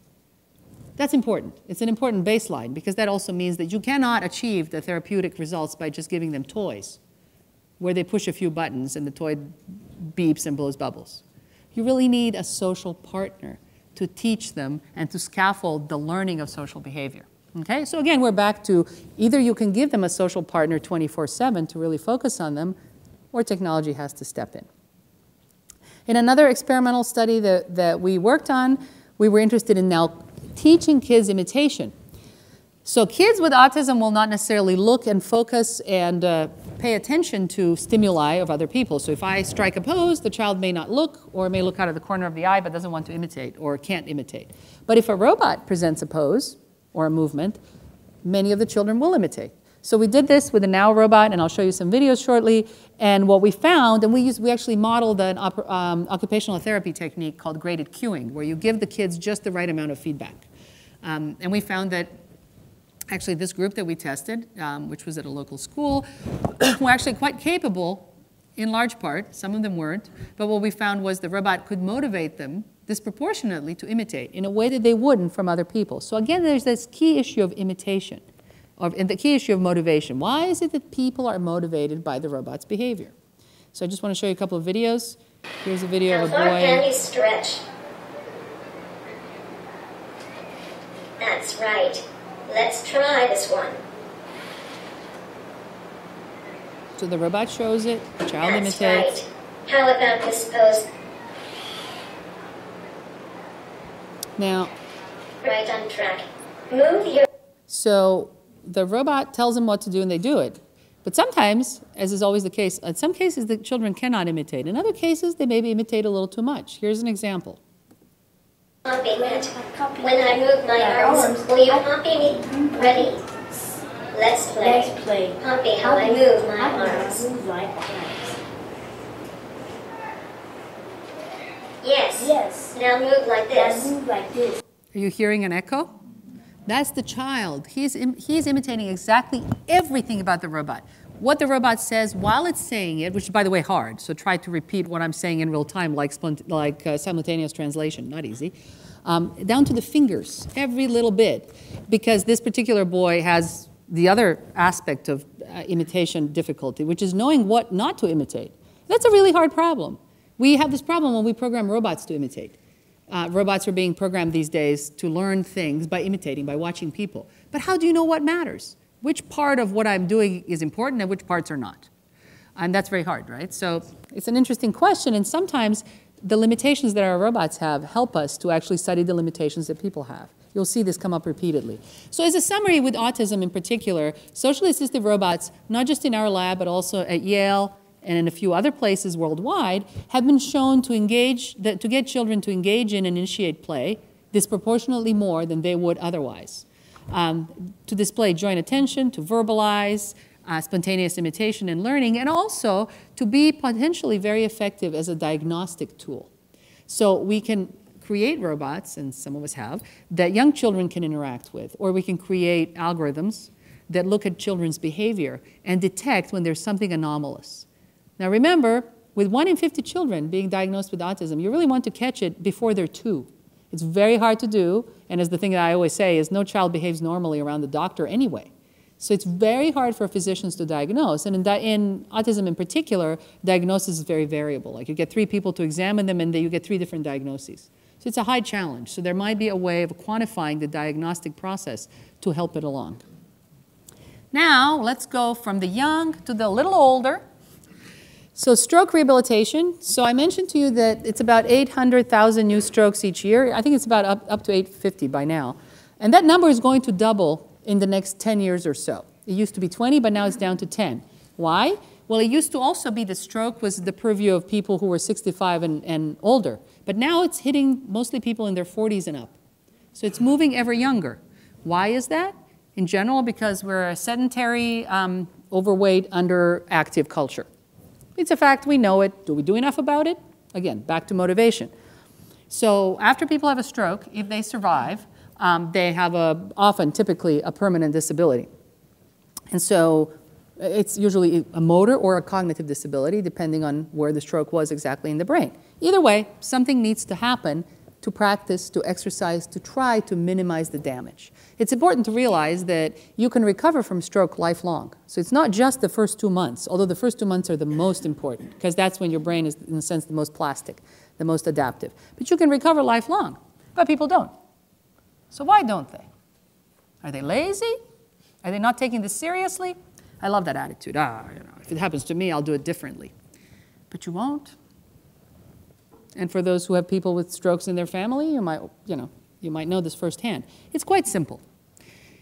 Speaker 2: That's important. It's an important baseline because that also means that you cannot achieve the therapeutic results by just giving them toys. where they push a few buttons and the toy beeps and blows bubbles. You really need a social partner to teach them and to scaffold the learning of social behavior. Okay, so again, we're back to either you can give them a social partner 24/7 to really focus on them, or technology has to step in. In another experimental study that we worked on, we were interested in now teaching kids imitation. So kids with autism will not necessarily look and focus and pay attention to stimuli of other people. So if I strike a pose, the child may not look or may look out of the corner of the eye but doesn't want to imitate or can't imitate. But if a robot presents a pose or a movement, many of the children will imitate. So we did this with a Now robot, and I'll show you some videos shortly. And what we found, and we actually modeled an occupational therapy technique called graded cueing, where you give the kids just the right amount of feedback. And we found that actually this group that we tested, which was at a local school, were actually quite capable in large part. Some of them weren't. But what we found was the robot could motivate them disproportionately to imitate in a way that they wouldn't from other people. So again, there's this key issue of imitation, and the key issue of motivation. Why is it that people are motivated by the robot's behavior? So I just want to show you a couple of videos. Here's a video of a boy.
Speaker 5: How far can you stretch? That's right. Let's try this one.
Speaker 2: So the robot shows it, the child
Speaker 5: That's
Speaker 2: imitates.
Speaker 5: right. How about this pose?
Speaker 2: Now,
Speaker 5: Right on track. Move your...
Speaker 2: so the robot tells them what to do and they do it. But sometimes, as is always the case, in some cases the children cannot imitate. In other cases, they maybe imitate a little too much. Here's an example.
Speaker 5: Copy that. When I move my arms, will you copy me? Ready? Let's play.
Speaker 4: Let's play.
Speaker 5: Copy how I move my arms.
Speaker 4: Move like arms.
Speaker 5: Yes.
Speaker 4: Yes.
Speaker 5: Now move like
Speaker 4: Now
Speaker 5: this.
Speaker 4: move like this.
Speaker 2: Are you hearing an echo? That's the child. He's imitating exactly everything about the robot. What the robot says while it's saying it, which is, by the way, hard. So try to repeat what I'm saying in real time, like simultaneous translation, not easy. Down to the fingers, every little bit. Because this particular boy has the other aspect of imitation difficulty, which is knowing what not to imitate. That's a really hard problem. We have this problem when we program robots to imitate. Robots are being programmed these days to learn things by imitating, by watching people. But how do you know what matters? Which part of what I'm doing is important and which parts are not? And that's very hard, right? So it's an interesting question, and sometimes the limitations that our robots have help us to actually study the limitations that people have. You'll see this come up repeatedly. So as a summary with autism in particular, socially assistive robots, not just in our lab, but also at Yale and in a few other places worldwide, have been shown to to get children to engage in and initiate play disproportionately more than they would otherwise. To display joint attention, to verbalize, spontaneous imitation and learning, and also to be potentially very effective as a diagnostic tool. So we can create robots, and some of us have, that young children can interact with, or we can create algorithms that look at children's behavior and detect when there's something anomalous. Now remember, with 1 in 50 children being diagnosed with autism, you really want to catch it before they're 2. It's very hard to do, and as the thing that I always say is no child behaves normally around the doctor anyway. So it's very hard for physicians to diagnose, and in autism in particular, diagnosis is very variable. Like you get 3 people to examine them and you get 3 different diagnoses. So it's a high challenge. So there might be a way of quantifying the diagnostic process to help it along. Now let's go from the young to the little older. So stroke rehabilitation. So I mentioned to you that it's about 800,000 new strokes each year. I think it's about up to 850 by now. And that number is going to double in the next 10 years or so. It used to be 20, but now it's down to 10. Why? Well, it used to also be the stroke was the purview of people who were 65 and older. But now it's hitting mostly people in their 40s and up. So it's moving ever younger. Why is that? In general, because we're a sedentary, overweight, underactive culture. It's a fact, we know it. Do we do enough about it? Again, back to motivation. So after people have a stroke, if they survive, they have often, typically, a permanent disability. And so it's usually a motor or a cognitive disability, depending on where the stroke was exactly in the brain. Either way, something needs to happen to practice, to exercise, to try to minimize the damage. It's important to realize that you can recover from stroke lifelong. So it's not just the first 2 months, although the first 2 months are the most important, because that's when your brain is, in a sense, the most plastic, the most adaptive. But you can recover lifelong, but people don't. So why don't they? Are they lazy? Are they not taking this seriously? I love that attitude. If it happens to me, I'll do it differently. But you won't. And for those who have people with strokes in their family, you might know this firsthand. It's quite simple.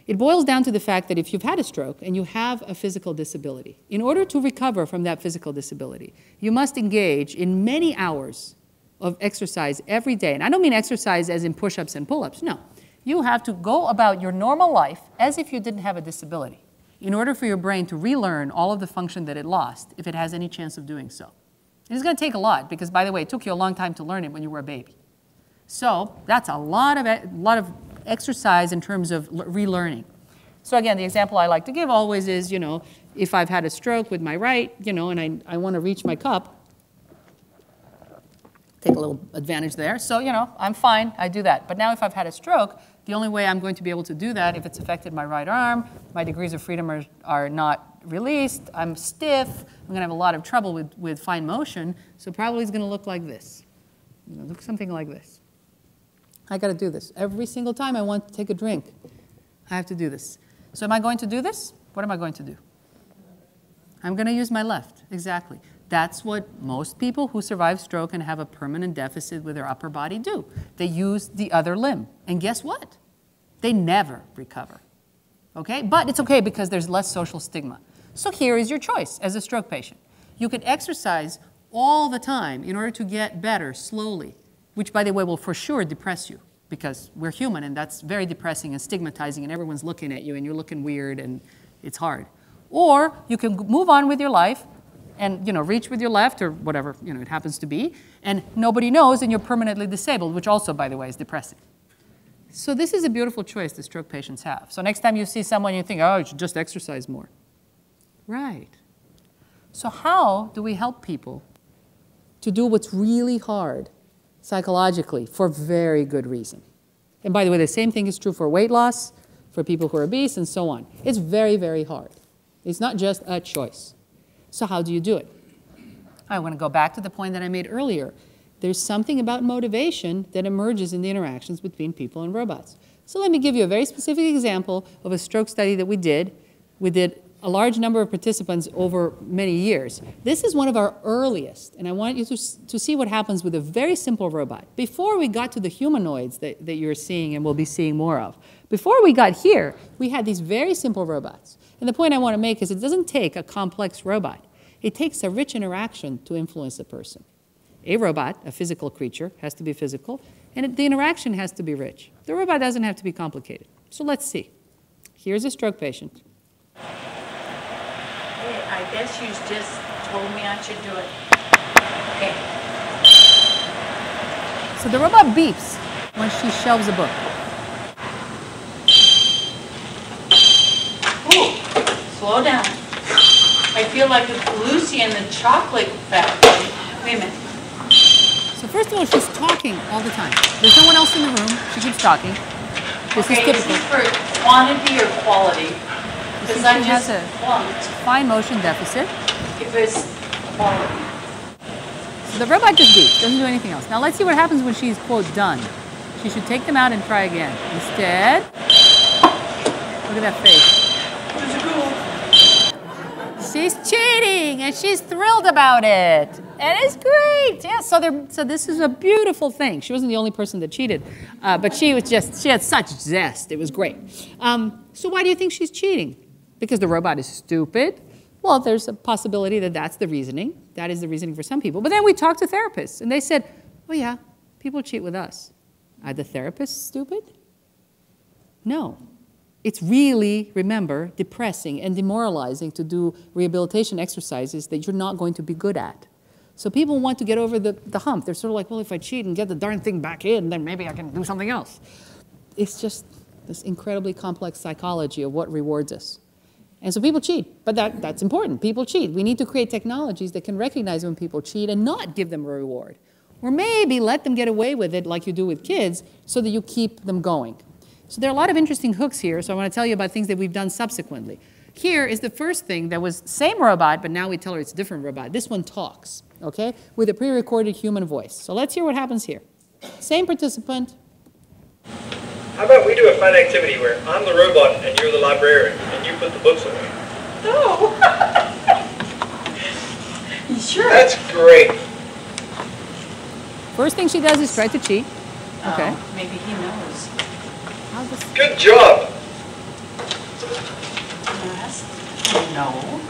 Speaker 2: It boils down to the fact that if you've had a stroke and you have a physical disability, in order to recover from that physical disability, you must engage in many hours of exercise every day. And I don't mean exercise as in push-ups and pull-ups, no. You have to go about your normal life as if you didn't have a disability in order for your brain to relearn all of the function that it lost, if it has any chance of doing so. It's going to take a lot, because, by the way, it took you a long time to learn it when you were a baby. So that's a lot of exercise in terms of relearning. So again, the example I like to give always is, if I've had a stroke with my right, and I want to reach my cup, take a little advantage there. So, I'm fine, I do that. But now if I've had a stroke, the only way I'm going to be able to do that, if it's affected my right arm, my degrees of freedom are not released, I'm stiff, I'm going to have a lot of trouble with fine motion, so probably it's going to look like this. Look something like this. I got to do this. Every single time I want to take a drink, I have to do this. So am I going to do this? What am I going to do? I'm going to use my left, exactly. That's what most people who survive stroke and have a permanent deficit with their upper body do. They use the other limb. And guess what? They never recover. Okay? But it's okay because there's less social stigma. So here is your choice as a stroke patient. You can exercise all the time in order to get better slowly, which, by the way, will for sure depress you, because we're human and that's very depressing and stigmatizing and everyone's looking at you and you're looking weird and it's hard. Or you can move on with your life and reach with your left or whatever it happens to be, and nobody knows and you're permanently disabled, which also, by the way, is depressing. So this is a beautiful choice that stroke patients have. So next time you see someone, you think, oh, you should just exercise more. Right. So how do we help people to do what's really hard psychologically for very good reason? And by the way, the same thing is true for weight loss, for people who are obese, and so on. It's very, very hard. It's not just a choice. So how do you do it? I want to go back to the point that I made earlier. There's something about motivation that emerges in the interactions between people and robots. So let me give you a very specific example of a stroke study that we did. We did a large number of participants over many years. This is one of our earliest, and I want you to see what happens with a very simple robot. Before we got to the humanoids that you're seeing and will be seeing more of, before we got here, we had these very simple robots. And the point I want to make is it doesn't take a complex robot. It takes a rich interaction to influence a person. A robot, a physical creature, has to be physical, and the interaction has to be rich. The robot doesn't have to be complicated. So let's see. Here's a stroke patient.
Speaker 6: I guess you just told me I should do it. Okay.
Speaker 2: So the robot beeps when she shelves a book.
Speaker 6: Ooh, slow down. I feel like it's Lucy in the chocolate factory. Wait a minute.
Speaker 2: So first of all, she's talking all the time. There's no one else in the room. She keeps talking. This is typical.
Speaker 6: Is this for quantity or quality? Because I just
Speaker 2: has a fine motion deficit.
Speaker 6: If it's quality.
Speaker 2: So the robot just beeps, doesn't do anything else. Now let's see what happens when she's, quote, done. She should take them out and try again. Instead, look at that face. She's cheating, and she's thrilled about it. And it's great. Yeah, so this is a beautiful thing. She wasn't the only person that cheated, but she had such zest. It was great. So why do you think she's cheating? Because the robot is stupid? Well, there's a possibility that that's the reasoning. That is the reasoning for some people. But then we talked to therapists, and they said, oh yeah, people cheat with us. Are the therapists stupid? No. It's really, remember, depressing and demoralizing to do rehabilitation exercises that you're not going to be good at. So people want to get over the hump. They're sort of like, well, if I cheat and get the darn thing back in, then maybe I can do something else. It's just this incredibly complex psychology of what rewards us. And so people cheat, but that's important. People cheat. We need to create technologies that can recognize when people cheat and not give them a reward. or maybe let them get away with it like you do with kids so that you keep them going. So there are a lot of interesting hooks here, so I want to tell you about things that we've done subsequently. Here is the first thing that was same robot, but now we tell her it's a different robot. This one talks, okay, with a pre-recorded human voice. So let's hear what happens here. Same participant.
Speaker 7: How about we do a fun activity where I'm the robot and you're the librarian and you put the books away?
Speaker 6: No. You sure?
Speaker 7: That's great.
Speaker 2: First thing she does is try to cheat. Okay.
Speaker 6: Oh, maybe he knows.
Speaker 7: Good job.
Speaker 6: Yes. No.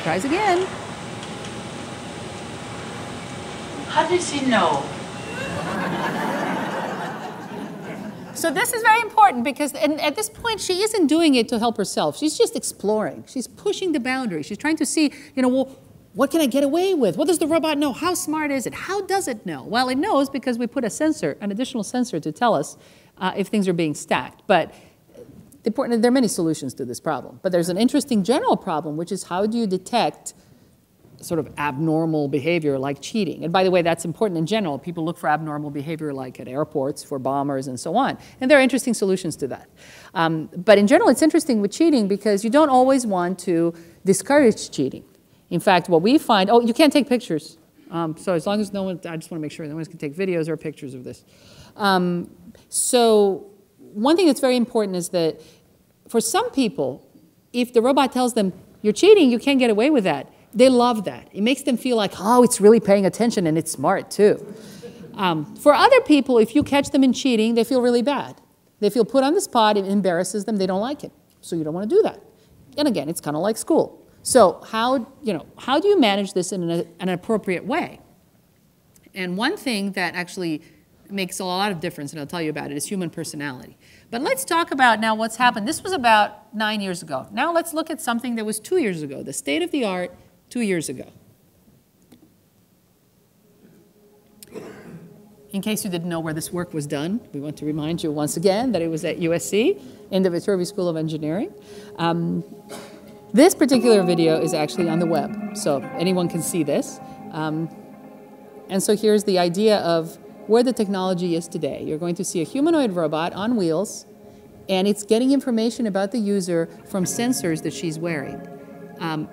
Speaker 2: Tries again.
Speaker 6: How does he know?
Speaker 2: So this is very important because and at this point she isn't doing it to help herself. She's just exploring. She's pushing the boundary. She's trying to see, well, what can I get away with? What does the robot know? How smart is it? How does it know? Well, it knows because we put a sensor, an additional sensor to tell us if things are being stacked. But there are many solutions to this problem. But there's an interesting general problem, which is how do you detect sort of abnormal behavior like cheating? And by the way, that's important in general. People look for abnormal behavior like at airports for bombers and so on. And there are interesting solutions to that. But in general, it's interesting with cheating because you don't always want to discourage cheating. In fact, what we find, you can't take pictures. So as long as no one, I just want to make sure no one can take videos or pictures of this. So one thing that's very important is that for some people, if the robot tells them, you're cheating, you can't get away with that, they love that. It makes them feel like, oh, it's really paying attention and it's smart too. For other people, if you catch them in cheating, they feel really bad. They feel put on the spot, it embarrasses them, they don't like it. So you don't want to do that. And again, it's kind of like school. So how do you manage this in an appropriate way? And one thing that actually makes a lot of difference, and I'll tell you about it, is human personality. But let's talk about now what's happened. This was about 9 years ago. Now let's look at something that was 2 years ago, the state of the art 2 years ago. In case you didn't know where this work was done, we want to remind you once again that it was at USC in the Viterbi School of Engineering. This particular video is actually on the web, so anyone can see this. And so here's the idea of where the technology is today. You're going to see a humanoid robot on wheels, and it's getting information about the user from sensors that she's wearing.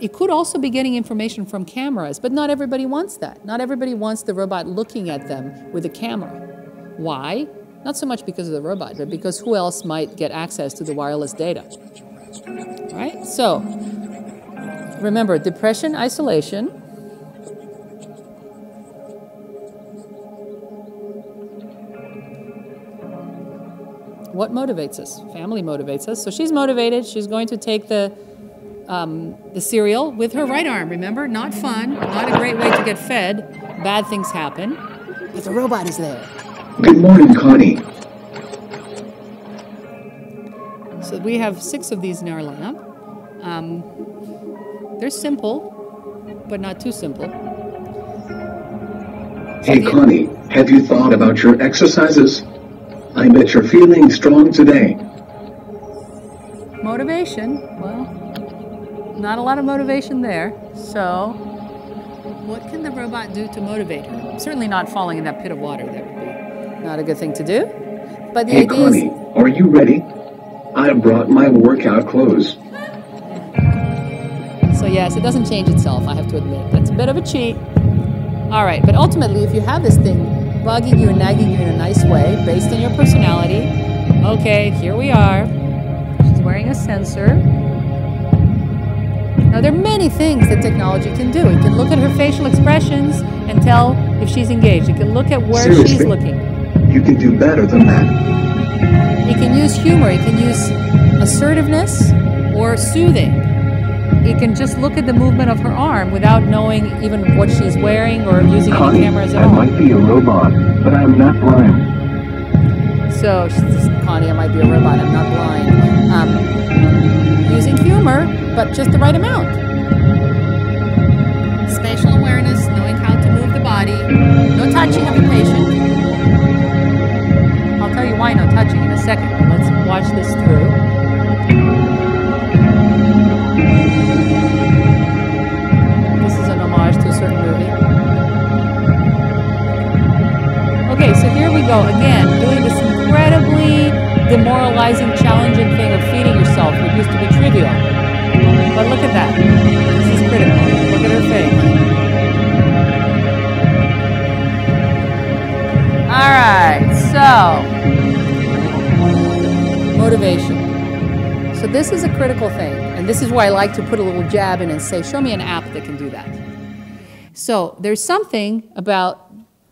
Speaker 2: It could also be getting information from cameras, but not everybody wants that. Not everybody wants the robot looking at them with a camera. Why? Not so much because of the robot, but because who else might get access to the wireless data? All right? So, remember, depression, isolation. What motivates us? Family motivates us. So she's motivated. She's going to take the cereal with her right arm, remember? Not fun, not a great way to get fed. Bad things happen. But the robot is there.
Speaker 8: Good morning, Connie.
Speaker 2: So we have 6 of these in our lab. They're simple, but not too simple.
Speaker 8: Hey, Connie, have you thought about your exercises? I bet you're feeling strong today.
Speaker 2: Motivation, well, not a lot of motivation there. So what can the robot do to motivate her? Certainly not falling in that pit of water. That would be not a good thing to do. But the
Speaker 8: Hey,
Speaker 2: idea
Speaker 8: Connie,
Speaker 2: is...
Speaker 8: are you ready? I brought my workout clothes.
Speaker 2: So yes, it doesn't change itself, I have to admit. That's a bit of a cheat. All right, but ultimately, if you have this thing bugging you and nagging you in a nice way, based on your personality, okay, here we are. She's wearing a sensor. Now, there are many things that technology can do. It can look at her facial expressions and tell if she's engaged. It can look at where
Speaker 8: Seriously?
Speaker 2: she's looking.
Speaker 8: You can do better than that.
Speaker 2: It can use humor. It can use assertiveness or soothing. It can just look at the movement of her arm without knowing even what she's wearing or using any
Speaker 8: Connie,
Speaker 2: cameras at
Speaker 8: I
Speaker 2: all.
Speaker 8: might be a robot, but I'm not blind.
Speaker 2: So, Connie, I might be a robot, I'm not blind. Using humor, but just the right amount. Spatial awareness, knowing how to move the body. No touching of the patient. I'll tell you why no touching in a second, but let's watch this through. This is an homage to a certain movie. so here we go again, doing this incredibly demoralizing, challenging thing of feeding yourself, which used to be trivial. But look at that. This is critical. Look at her face. All right, so motivation. So this is a critical thing, and this is why I like to put a little jab in and say, show me an app that can do that. So there's something about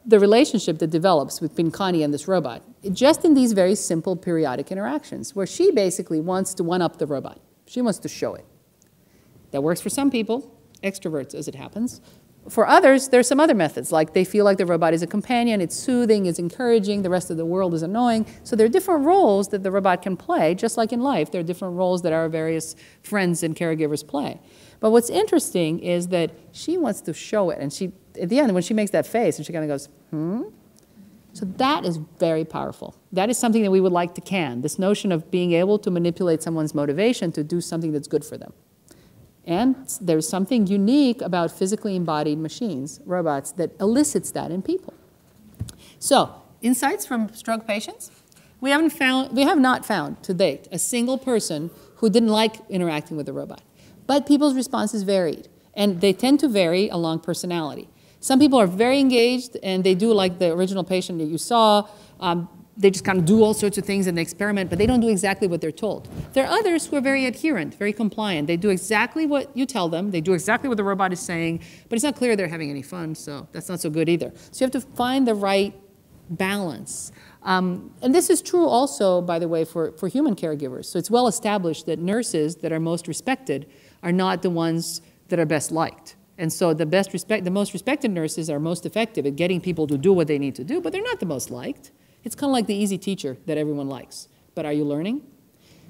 Speaker 2: the relationship that develops between Connie and this robot, just in these very simple periodic interactions, where she basically wants to one-up the robot. She wants to show it. That works for some people, extroverts as it happens. For others, there's some other methods, like they feel like the robot is a companion, it's soothing, it's encouraging, the rest of the world is annoying. So there are different roles that the robot can play, just like in life, there are different roles that our various friends and caregivers play. But what's interesting is that she wants to show it, and she, at the end, when she makes that face, and she kind of goes, So that is very powerful. That is something that we would like to can, this notion of being able to manipulate someone's motivation to do something that's good for them. And there's something unique about physically embodied machines, robots, that elicits that in people. So, insights from stroke patients? We have not found to date a single person who didn't like interacting with a robot. But people's responses varied, and they tend to vary along personality. Some people are very engaged, and they do like the original patient that you saw. They just kind of do all sorts of things and they experiment, but they don't do exactly what they're told. There are others who are very adherent, very compliant. They do exactly what you tell them. They do exactly what the robot is saying, but it's not clear they're having any fun, so that's not so good either. So you have to find the right balance. And this is true also, by the way, for human caregivers. So it's well established that nurses that are most respected are not the ones that are best liked. And so the most respected nurses are most effective at getting people to do what they need to do, but they're not the most liked. It's kind of like the easy teacher that everyone likes. But are you learning?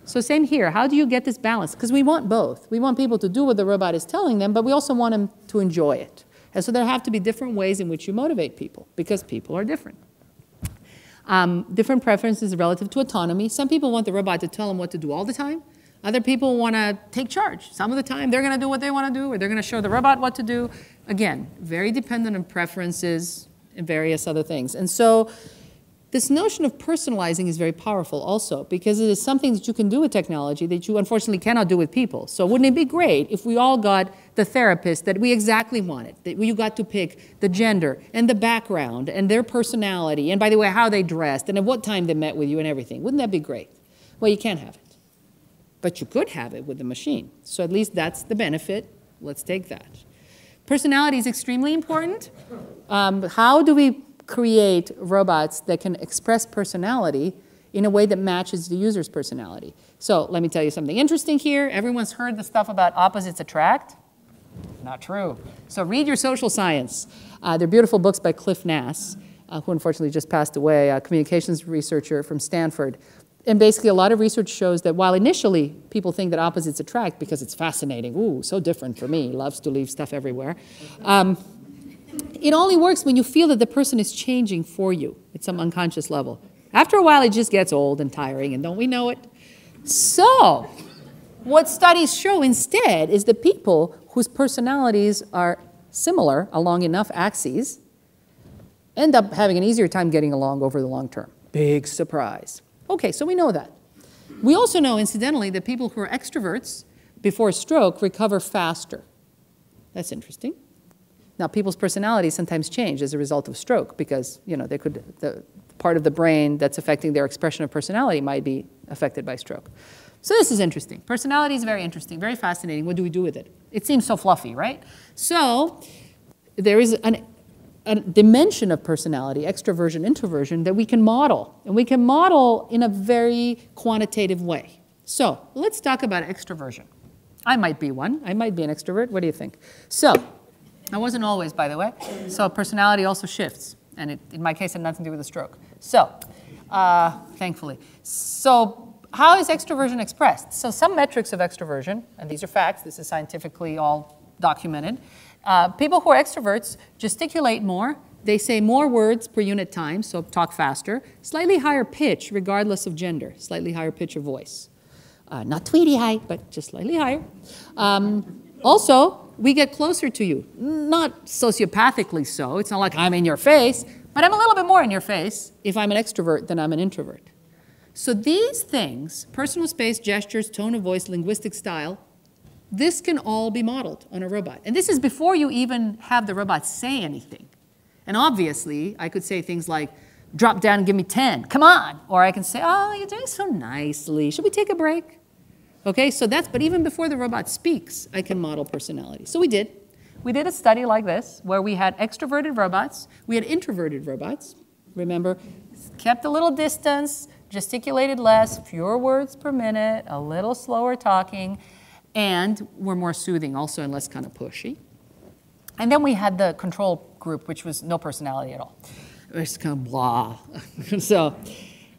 Speaker 2: So same here. How do you get this balance? Because we want both. We want people to do what the robot is telling them, but we also want them to enjoy it. And so there have to be different ways in which you motivate people, because people are different. Different preferences relative to autonomy. Some people want the robot to tell them what to do all the time. Other people want to take charge. Some of the time they're going to do what they want to do, or they're going to show the robot what to do. Again, very dependent on preferences and various other things. And so this notion of personalizing is very powerful also, because it is something that you can do with technology that you unfortunately cannot do with people. So wouldn't it be great if we all got the therapist that we exactly wanted, that you got to pick the gender and the background and their personality, and by the way, how they dressed and at what time they met with you and everything? Wouldn't that be great? Well, you can't have it. But you could have it with the machine. So at least that's the benefit. Let's take that. Personality is extremely important. How do we create robots that can express personality in a way that matches the user's personality? So let me tell you something interesting here. Everyone's heard the stuff about opposites attract. Not true. So read your social science. They're beautiful books by Cliff Nass, who unfortunately just passed away, a communications researcher from Stanford. And basically a lot of research shows that while initially people think that opposites attract because it's fascinating, ooh, so different for me, loves to leave stuff everywhere, it only works when you feel that the person is changing for you at some unconscious level. After a while, it just gets old and tiring, and don't we know it? So, what studies show instead is that people whose personalities are similar along enough axes end up having an easier time getting along over the long term. Big surprise. Okay, so we know that. We also know, incidentally, that people who are extroverts before a stroke recover faster. That's interesting. Now, people's personalities sometimes change as a result of stroke because, you know, the part of the brain that's affecting their expression of personality might be affected by stroke. So this is interesting. Personality is very interesting, very fascinating. What do we do with it? It seems so fluffy, right? So there is a dimension of personality, extroversion, introversion, that we can model. And we can model in a very quantitative way. So let's talk about extroversion. I might be one. I might be an extrovert. What do you think? So I wasn't always, by the way. So personality also shifts. And it, in my case, had nothing to do with a stroke. So, thankfully. So how is extroversion expressed? So some metrics of extroversion, and these are facts, this is scientifically all documented. People who are extroverts gesticulate more. They say more words per unit time, so talk faster. Slightly higher pitch, regardless of gender. Slightly higher pitch of voice. Not Tweety high, but just slightly higher. Also, we get closer to you. Not sociopathically so. It's not like I'm in your face, But I'm a little bit more in your face if I'm an extrovert than I'm an introvert. So these things, personal space, gestures, tone of voice, linguistic style, this can all be modeled on a robot. And this is before you even have the robot say anything. And obviously, I could say things like, drop down and give me 10, come on. Or I can say, oh, you're doing so nicely. Should we take a break? Okay, so that's, but even before the robot speaks, I can model personality. So we did. We did a study like this where we had extroverted robots. We had introverted robots. Remember, kept a little distance, gesticulated less, fewer words per minute, a little slower talking, and were more soothing also and less kind of pushy. And then we had the control group, which was no personality at all. It was kind of blah.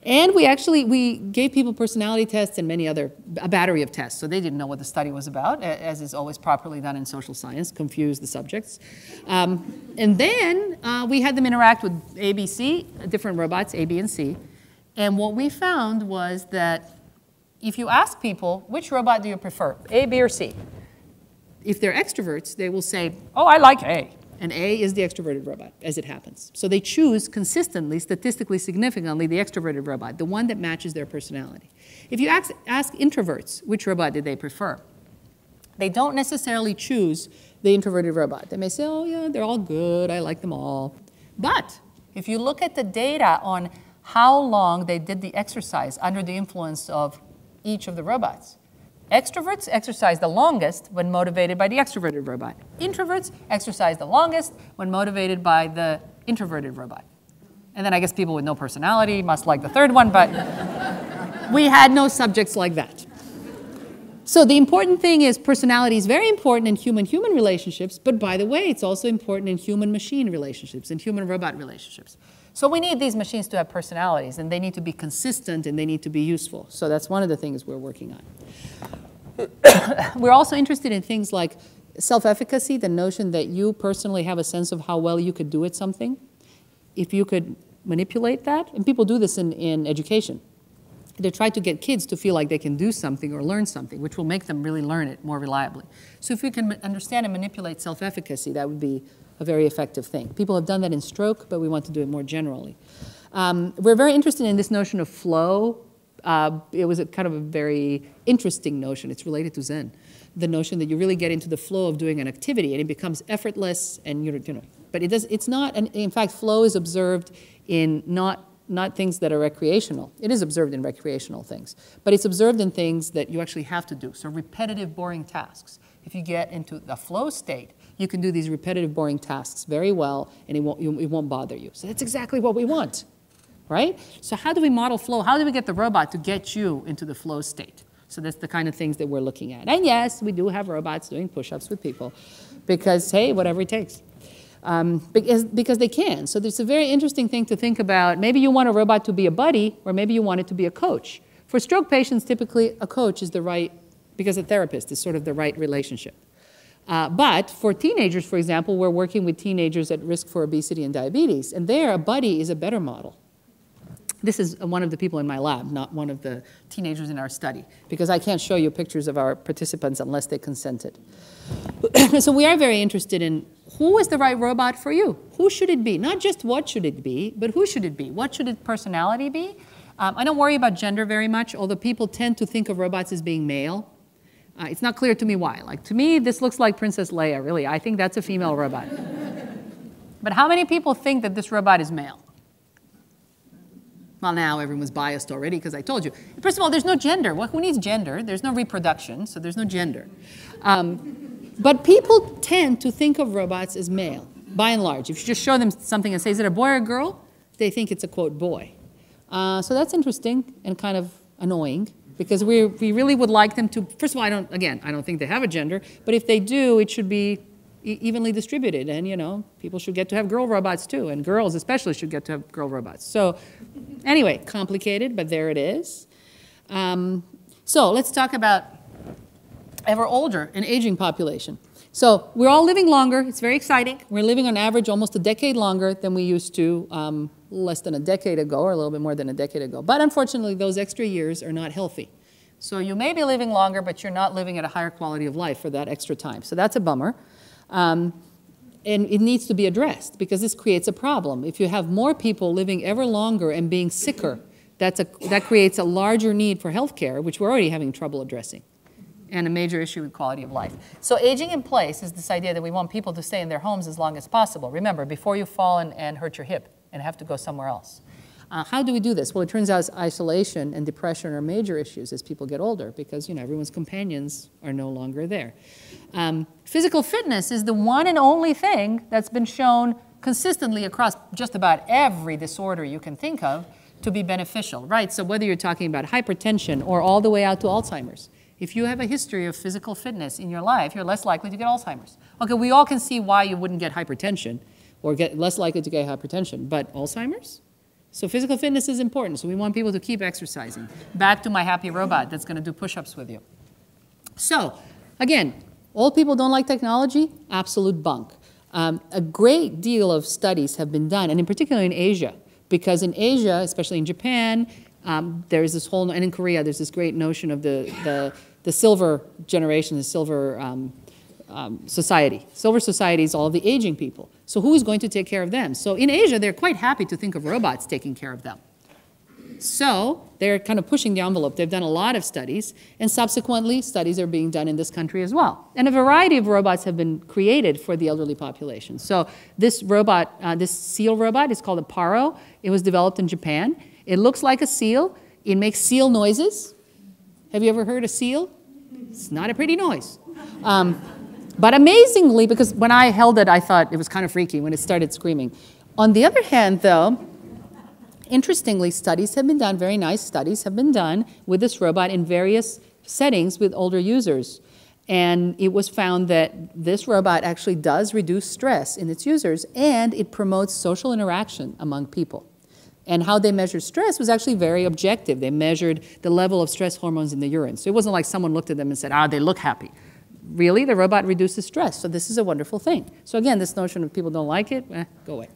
Speaker 2: And we gave people personality tests and a battery of tests. So they didn't know what the study was about, as is always properly done in social science, confuse the subjects. And then we had them interact with A, B, C, different robots, A, B, and C. And what we found was that if you ask people, which robot do you prefer, A, B, or C? If they're extroverts, they will say, oh, I like A. And A is the extroverted robot, as it happens. So they choose consistently, statistically significantly, the extroverted robot, the one that matches their personality. If you ask introverts which robot did they prefer, they don't necessarily choose the introverted robot. They may say, oh, yeah, they're all good. I like them all. But if you look at the data on how long they did the exercise under the influence of each of the robots, extroverts exercise the longest when motivated by the extroverted robot. Introverts exercise the longest when motivated by the introverted robot. And then I guess people with no personality must like the third one, but we had no subjects like that. So the important thing is personality is very important in human-human relationships, but by the way, it's also important in human-machine relationships and human-robot relationships. So we need these machines to have personalities, and they need to be consistent, and they need to be useful. So that's one of the things we're working on. We're also interested in things like self-efficacy, the notion that you personally have a sense of how well you could do at something. If you could manipulate that, and people do this in education. They try to get kids to feel like they can do something or learn something, which will make them really learn it more reliably. So if we can understand and manipulate self-efficacy, that would be a very effective thing. People have done that in stroke, but we want to do it more generally. We're very interested in this notion of flow. It was kind of a very interesting notion. It's related to Zen. The notion that you really get into the flow of doing an activity, and it becomes effortless, and but it's not. And in fact, flow is observed in not things that are recreational. It is observed in recreational things, but it's observed in things that you actually have to do. So repetitive, boring tasks. If you get into the flow state, you can do these repetitive, boring tasks very well, and it won't bother you. So that's exactly what we want, right? So how do we model flow? How do we get the robot to get you into the flow state? So that's the kind of things that we're looking at. And yes, we do have robots doing push-ups with people because, hey, whatever it takes. Because they can. So there's a very interesting thing to think about. Maybe you want a robot to be a buddy, or maybe you want it to be a coach. For stroke patients, typically a coach is the right, because a therapist is sort of the right relationship. But for teenagers, for example, we're working with teenagers at risk for obesity and diabetes, and there a buddy is a better model. This is one of the people in my lab, not one of the teenagers in our study, because I can't show you pictures of our participants unless they consented. So we are very interested in who is the right robot for you? Who should it be? Not just what should it be, but who should it be? What should its personality be? I don't worry about gender very much, although people tend to think of robots as being male. It's not clear to me why. Like, to me, this looks like Princess Leia, really. I think that's a female robot. But how many people think that this robot is male? Well, now everyone's biased already because I told you. First of all, there's no gender. Well, who needs gender? There's no reproduction, so there's no gender. But people tend to think of robots as male, by and large. If you just show them something and say, is it a boy or a girl? They think it's a, quote, boy. So that's interesting and kind of annoying because we really would like them to, first of all, I don't think they have a gender, but if they do, it should be evenly distributed. And, people should get to have girl robots too, and girls especially should get to have girl robots. So anyway, complicated, but there it is. So let's talk about ever older and aging population. So we're all living longer. It's very exciting. We're living on average almost a decade longer than we used to less than a decade ago, or a little bit more than a decade ago. But unfortunately, those extra years are not healthy. So you may be living longer, but you're not living at a higher quality of life for that extra time. So that's a bummer. And it needs to be addressed because this creates a problem. If you have more people living ever longer and being sicker, that creates a larger need for health care, which we're already having trouble addressing, and a major issue with quality of life. So aging in place is this idea that we want people to stay in their homes as long as possible. Remember, before you fall and hurt your hip and have to go somewhere else. How do we do this? Well, it turns out isolation and depression are major issues as people get older because, everyone's companions are no longer there. Physical fitness is the one and only thing that's been shown consistently across just about every disorder you can think of to be beneficial, right? So whether you're talking about hypertension or all the way out to Alzheimer's, if you have a history of physical fitness in your life, you're less likely to get Alzheimer's. Okay, we all can see why you wouldn't get hypertension or get less likely to get hypertension, but Alzheimer's? So physical fitness is important, so we want people to keep exercising. Back to my happy robot that's going to do push-ups with you. So, again, old people don't like technology, absolute bunk. A great deal of studies have been done, and in particular in Asia, because in Asia, especially in Japan, there's this whole, and in Korea, there's this great notion of the silver generation, the silver society. Silver society is all of the aging people. So who is going to take care of them? So in Asia, they're quite happy to think of robots taking care of them. So they're kind of pushing the envelope. They've done a lot of studies, and subsequently, studies are being done in this country as well. And a variety of robots have been created for the elderly population. So this robot, this seal robot is called a Paro. It was developed in Japan. It looks like a seal. It makes seal noises. Have you ever heard a seal? It's not a pretty noise. But amazingly, because when I held it, I thought it was kind of freaky when it started screaming. On the other hand, though, interestingly, studies have been done, very nice studies have been done with this robot in various settings with older users. And it was found that this robot actually does reduce stress in its users, and it promotes social interaction among people. And how they measured stress was actually very objective. They measured the level of stress hormones in the urine. So it wasn't like someone looked at them and said, they look happy. Really, the robot reduces stress. So this is a wonderful thing. So again, this notion of people don't like it, go away.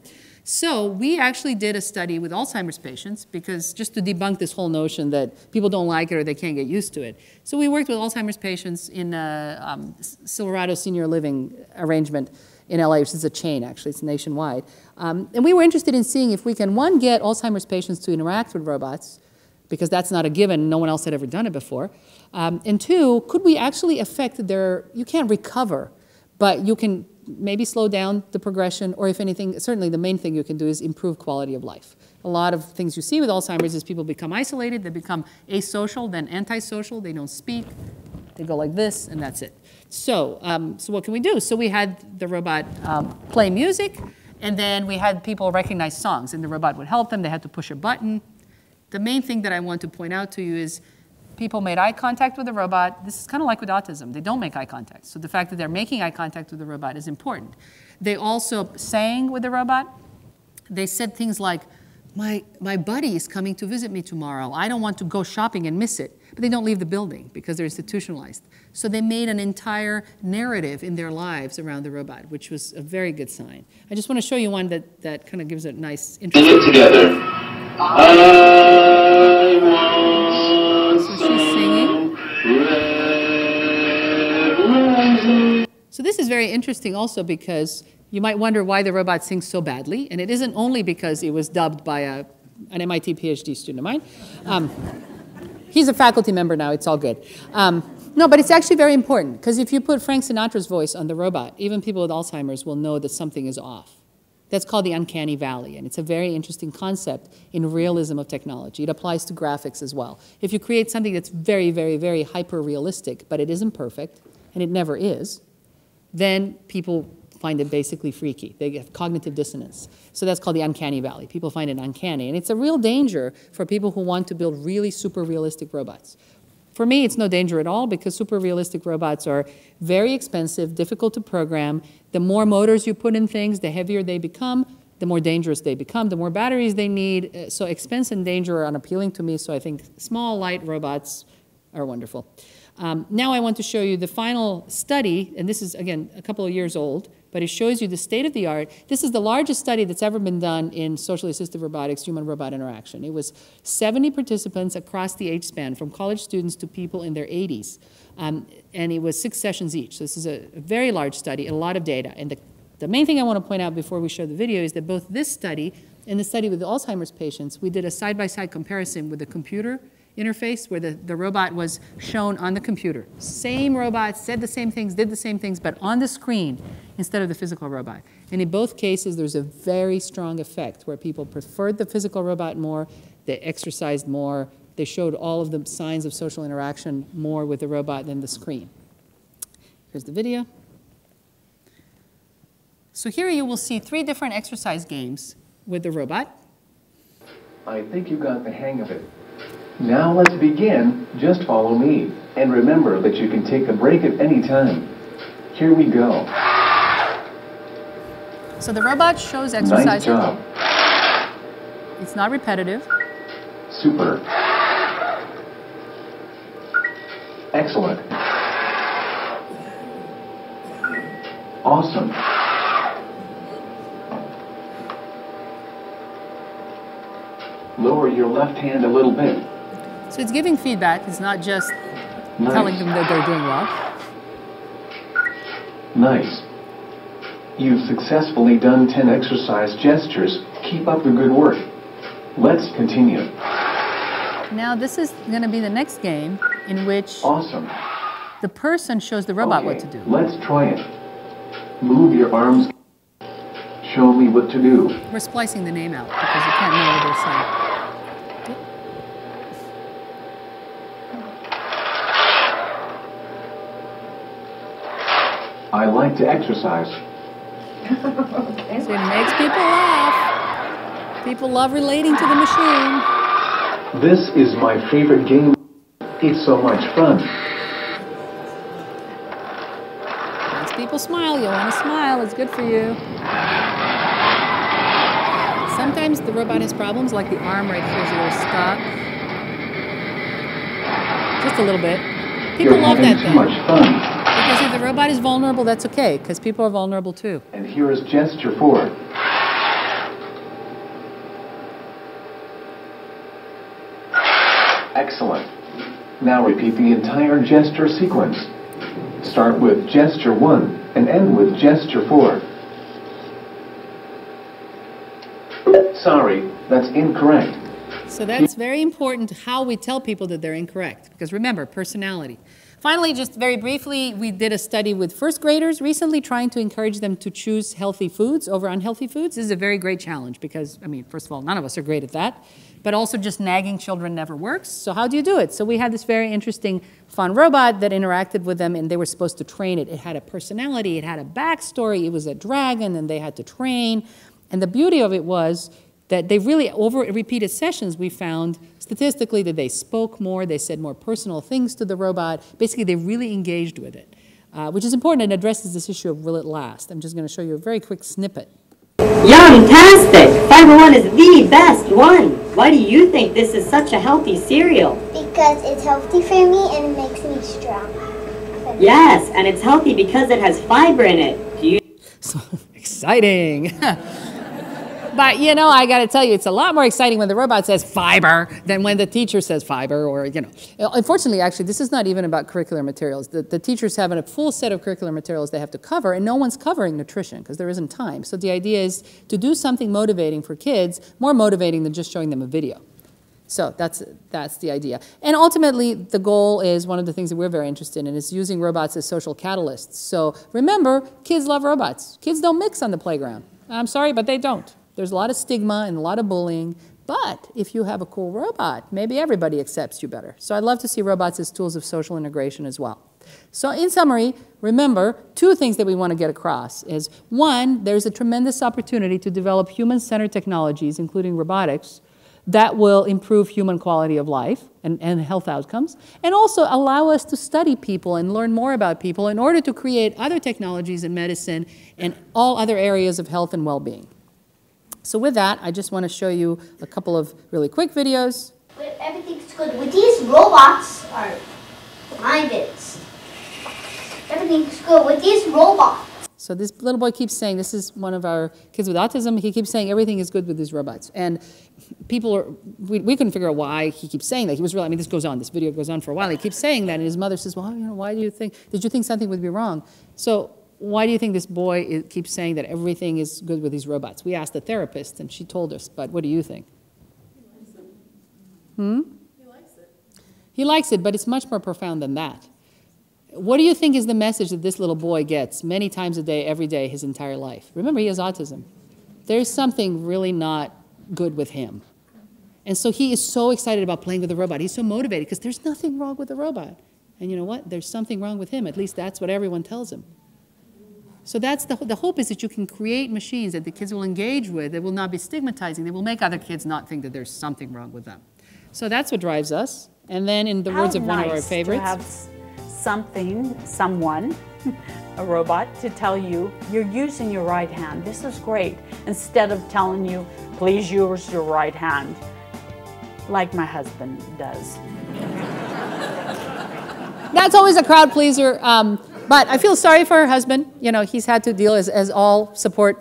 Speaker 2: So we actually did a study with Alzheimer's patients because just to debunk this whole notion that people don't like it or they can't get used to it. So we worked with Alzheimer's patients in a Silverado Senior Living arrangement in LA, which is a chain actually, it's nationwide. And we were interested in seeing if we can, one, get Alzheimer's patients to interact with robots, because that's not a given, no one else had ever done it before. And two, could we actually affect you can't recover, but you can maybe slow down the progression, or if anything, certainly the main thing you can do is improve quality of life. A lot of things you see with Alzheimer's is people become isolated, they become asocial, then antisocial, they don't speak, they go like this, and that's it. So, so what can we do? So we had the robot play music, and then we had people recognize songs, and the robot would help them, they had to push a button. The main thing that I want to point out to you is people made eye contact with the robot. This is kind of like with autism. They don't make eye contact. So the fact that they're making eye contact with the robot is important. They also sang with the robot. They said things like, my buddy is coming to visit me tomorrow. I don't want to go shopping and miss it. But they don't leave the building because they're institutionalized. So they made an entire narrative in their lives around the robot, which was a very good sign. I just want to show you one that kind of gives a nice interest.
Speaker 9: Sing it together.
Speaker 2: So she's singing. So this is very interesting also because you might wonder why the robot sings so badly, and it isn't only because it was dubbed by an MIT PhD student of mine. He's a faculty member now, it's all good. No, but it's actually very important, because if you put Frank Sinatra's voice on the robot, even people with Alzheimer's will know that something is off. That's called the uncanny valley, and it's a very interesting concept in realism of technology. It applies to graphics as well. If you create something that's very, very, very hyper-realistic, but it isn't perfect, and it never is, then people find it basically freaky. They get cognitive dissonance. So that's called the uncanny valley. People find it uncanny, and it's a real danger for people who want to build really super realistic robots. For me, it's no danger at all because super realistic robots are very expensive, difficult to program. The more motors you put in things, the heavier they become, the more dangerous they become, the more batteries they need. So expense and danger are unappealing to me, so I think small, light robots are wonderful. Now I want to show you the final study, and this is, again, a couple of years old, but it shows you the state of the art. This is the largest study that's ever been done in socially assistive robotics, human-robot interaction. It was 70 participants across the age span, from college students to people in their 80s. And it was 6 sessions each. So this is a very large study, a lot of data. And The main thing I want to point out before we show the video is that both this study and the study with the Alzheimer's patients, we did a side-by-side comparison with the computer interface where the robot was shown on the computer. Same robot, said the same things, did the same things, but on the screen instead of the physical robot. And in both cases, there's a very strong effect where people preferred the physical robot more, they exercised more, they showed all of the signs of social interaction more with the robot than the screen. Here's the video. So here you will see 3 different exercise games with the robot.
Speaker 9: I think you got the hang of it. Now let's begin. Just follow me. And remember that you can take a break at any time. Here we go.
Speaker 2: So the robot shows exercise.
Speaker 9: Nice job.
Speaker 2: It's not repetitive.
Speaker 9: Super. Excellent. Awesome. Lower your left hand a little bit.
Speaker 2: So it's giving feedback. It's not just
Speaker 9: Nice.
Speaker 2: telling them that they're doing well.
Speaker 9: Nice. You've successfully done 10 exercise gestures. Keep up the good work. Let's continue.
Speaker 2: Now this is going to be the next game in which
Speaker 9: Awesome.
Speaker 2: the person shows the robot what to do.
Speaker 9: Let's try it. Move your arms. Show me what to do.
Speaker 2: We're splicing the name out because you can't know what they're saying.
Speaker 9: I like to exercise.
Speaker 4: Okay.
Speaker 2: So it makes people laugh. People love relating to the machine.
Speaker 9: This is my favorite game. It's so much fun.
Speaker 2: Makes people smile. You want to smile. It's good for you. Sometimes the robot has problems, like the arm right here is a little stuck. Just a little bit. People
Speaker 9: You're
Speaker 2: love
Speaker 9: having
Speaker 2: that
Speaker 9: too
Speaker 2: though.
Speaker 9: much fun.
Speaker 2: Because if the robot is vulnerable, that's okay, because people are vulnerable too.
Speaker 9: And here is gesture 4. Excellent. Now repeat the entire gesture sequence. Start with gesture 1 and end with gesture 4. Sorry, that's incorrect.
Speaker 2: So that's very important how we tell people that they're incorrect, because remember, personality. Finally, just very briefly, we did a study with first graders recently trying to encourage them to choose healthy foods over unhealthy foods. This is a very great challenge because, I mean, first of all, none of us are great at that, but also just nagging children never works. So how do you do it? So we had this very interesting, fun robot that interacted with them, and they were supposed to train it. It had a personality, it had a backstory, it was a dragon, and they had to train. And the beauty of it was that they really, over repeated sessions, we found statistically that they spoke more, they said more personal things to the robot. Basically, they really engaged with it, which is important and addresses this issue of will it last. I'm just going to show you a very quick snippet.
Speaker 10: Yum-tastic! Fiber One is the best one. Why do you think this is such a healthy cereal?
Speaker 5: Because it's healthy for me and it makes me strong.
Speaker 10: Yes, and it's healthy because it has fiber in it. Do you?
Speaker 2: So exciting! But, you know, I got to tell you, it's a lot more exciting when the robot says fiber than when the teacher says fiber or, you know. Unfortunately, actually, this is not even about curricular materials. The teachers have a full set of curricular materials they have to cover, and no one's covering nutrition because there isn't time. So the idea is to do something motivating for kids, more motivating than just showing them a video. So that's the idea. And ultimately, the goal is one of the things that we're very interested in is using robots as social catalysts. So remember, kids love robots. Kids don't mix on the playground. I'm sorry, but they don't. There's a lot of stigma and a lot of bullying, but if you have a cool robot, maybe everybody accepts you better. So I'd love to see robots as tools of social integration as well. So in summary, remember, 2 things that we want to get across is, 1, there's a tremendous opportunity to develop human-centered technologies, including robotics, that will improve human quality of life and health outcomes, and also allow us to study people and learn more about people in order to create other technologies in medicine and all other areas of health and well-being. So with that, I just want to show you a couple of really quick videos.
Speaker 3: Everything's good. With these robots are minded. Everything's good with these robots.
Speaker 2: So this little boy keeps saying, this is one of our kids with autism, he keeps saying everything is good with these robots. And people are, we couldn't figure out why he keeps saying that. He was really, I mean, this video goes on for a while. He keeps saying that, and his mother says, well, you know, why do you think, did you think something would be wrong? So why do you think this boy keeps saying that everything is good with these robots? We asked the therapist, and she told us, but what do you think? He likes it. He likes it, but it's much more profound than that. What do you think is the message that this little boy gets many times a day, every day, his entire life? Remember, he has autism. There's something really not good with him. And so he is so excited about playing with the robot. He's so motivated because there's nothing wrong with the robot. And you know what? There's something wrong with him. At least that's what everyone tells him. So that's the hope is that you can create machines that the kids will engage with, that will not be stigmatizing, that will make other kids not think that there's something wrong with them. So that's what drives us. And then in the words of one of our favorites.
Speaker 11: To have someone, a robot, to tell you, you're using your right hand. This is great. Instead of telling you, please use your right hand, like my husband does.
Speaker 2: That's always a crowd pleaser. But I feel sorry for her husband. You know, he's had to deal, as all support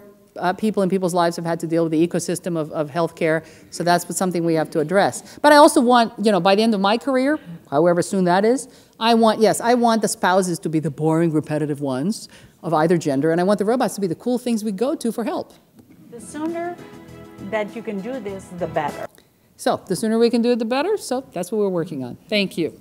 Speaker 2: people in people's lives have had to deal with the ecosystem of healthcare. So that's something we have to address. But I also want, you know, by the end of my career, however soon that is, I want the spouses to be the boring, repetitive ones of either gender, and I want the robots to be the cool things we go to for help.
Speaker 11: The sooner that you can do this, the better.
Speaker 2: So the sooner we can do it, the better. So that's what we're working on. Thank you.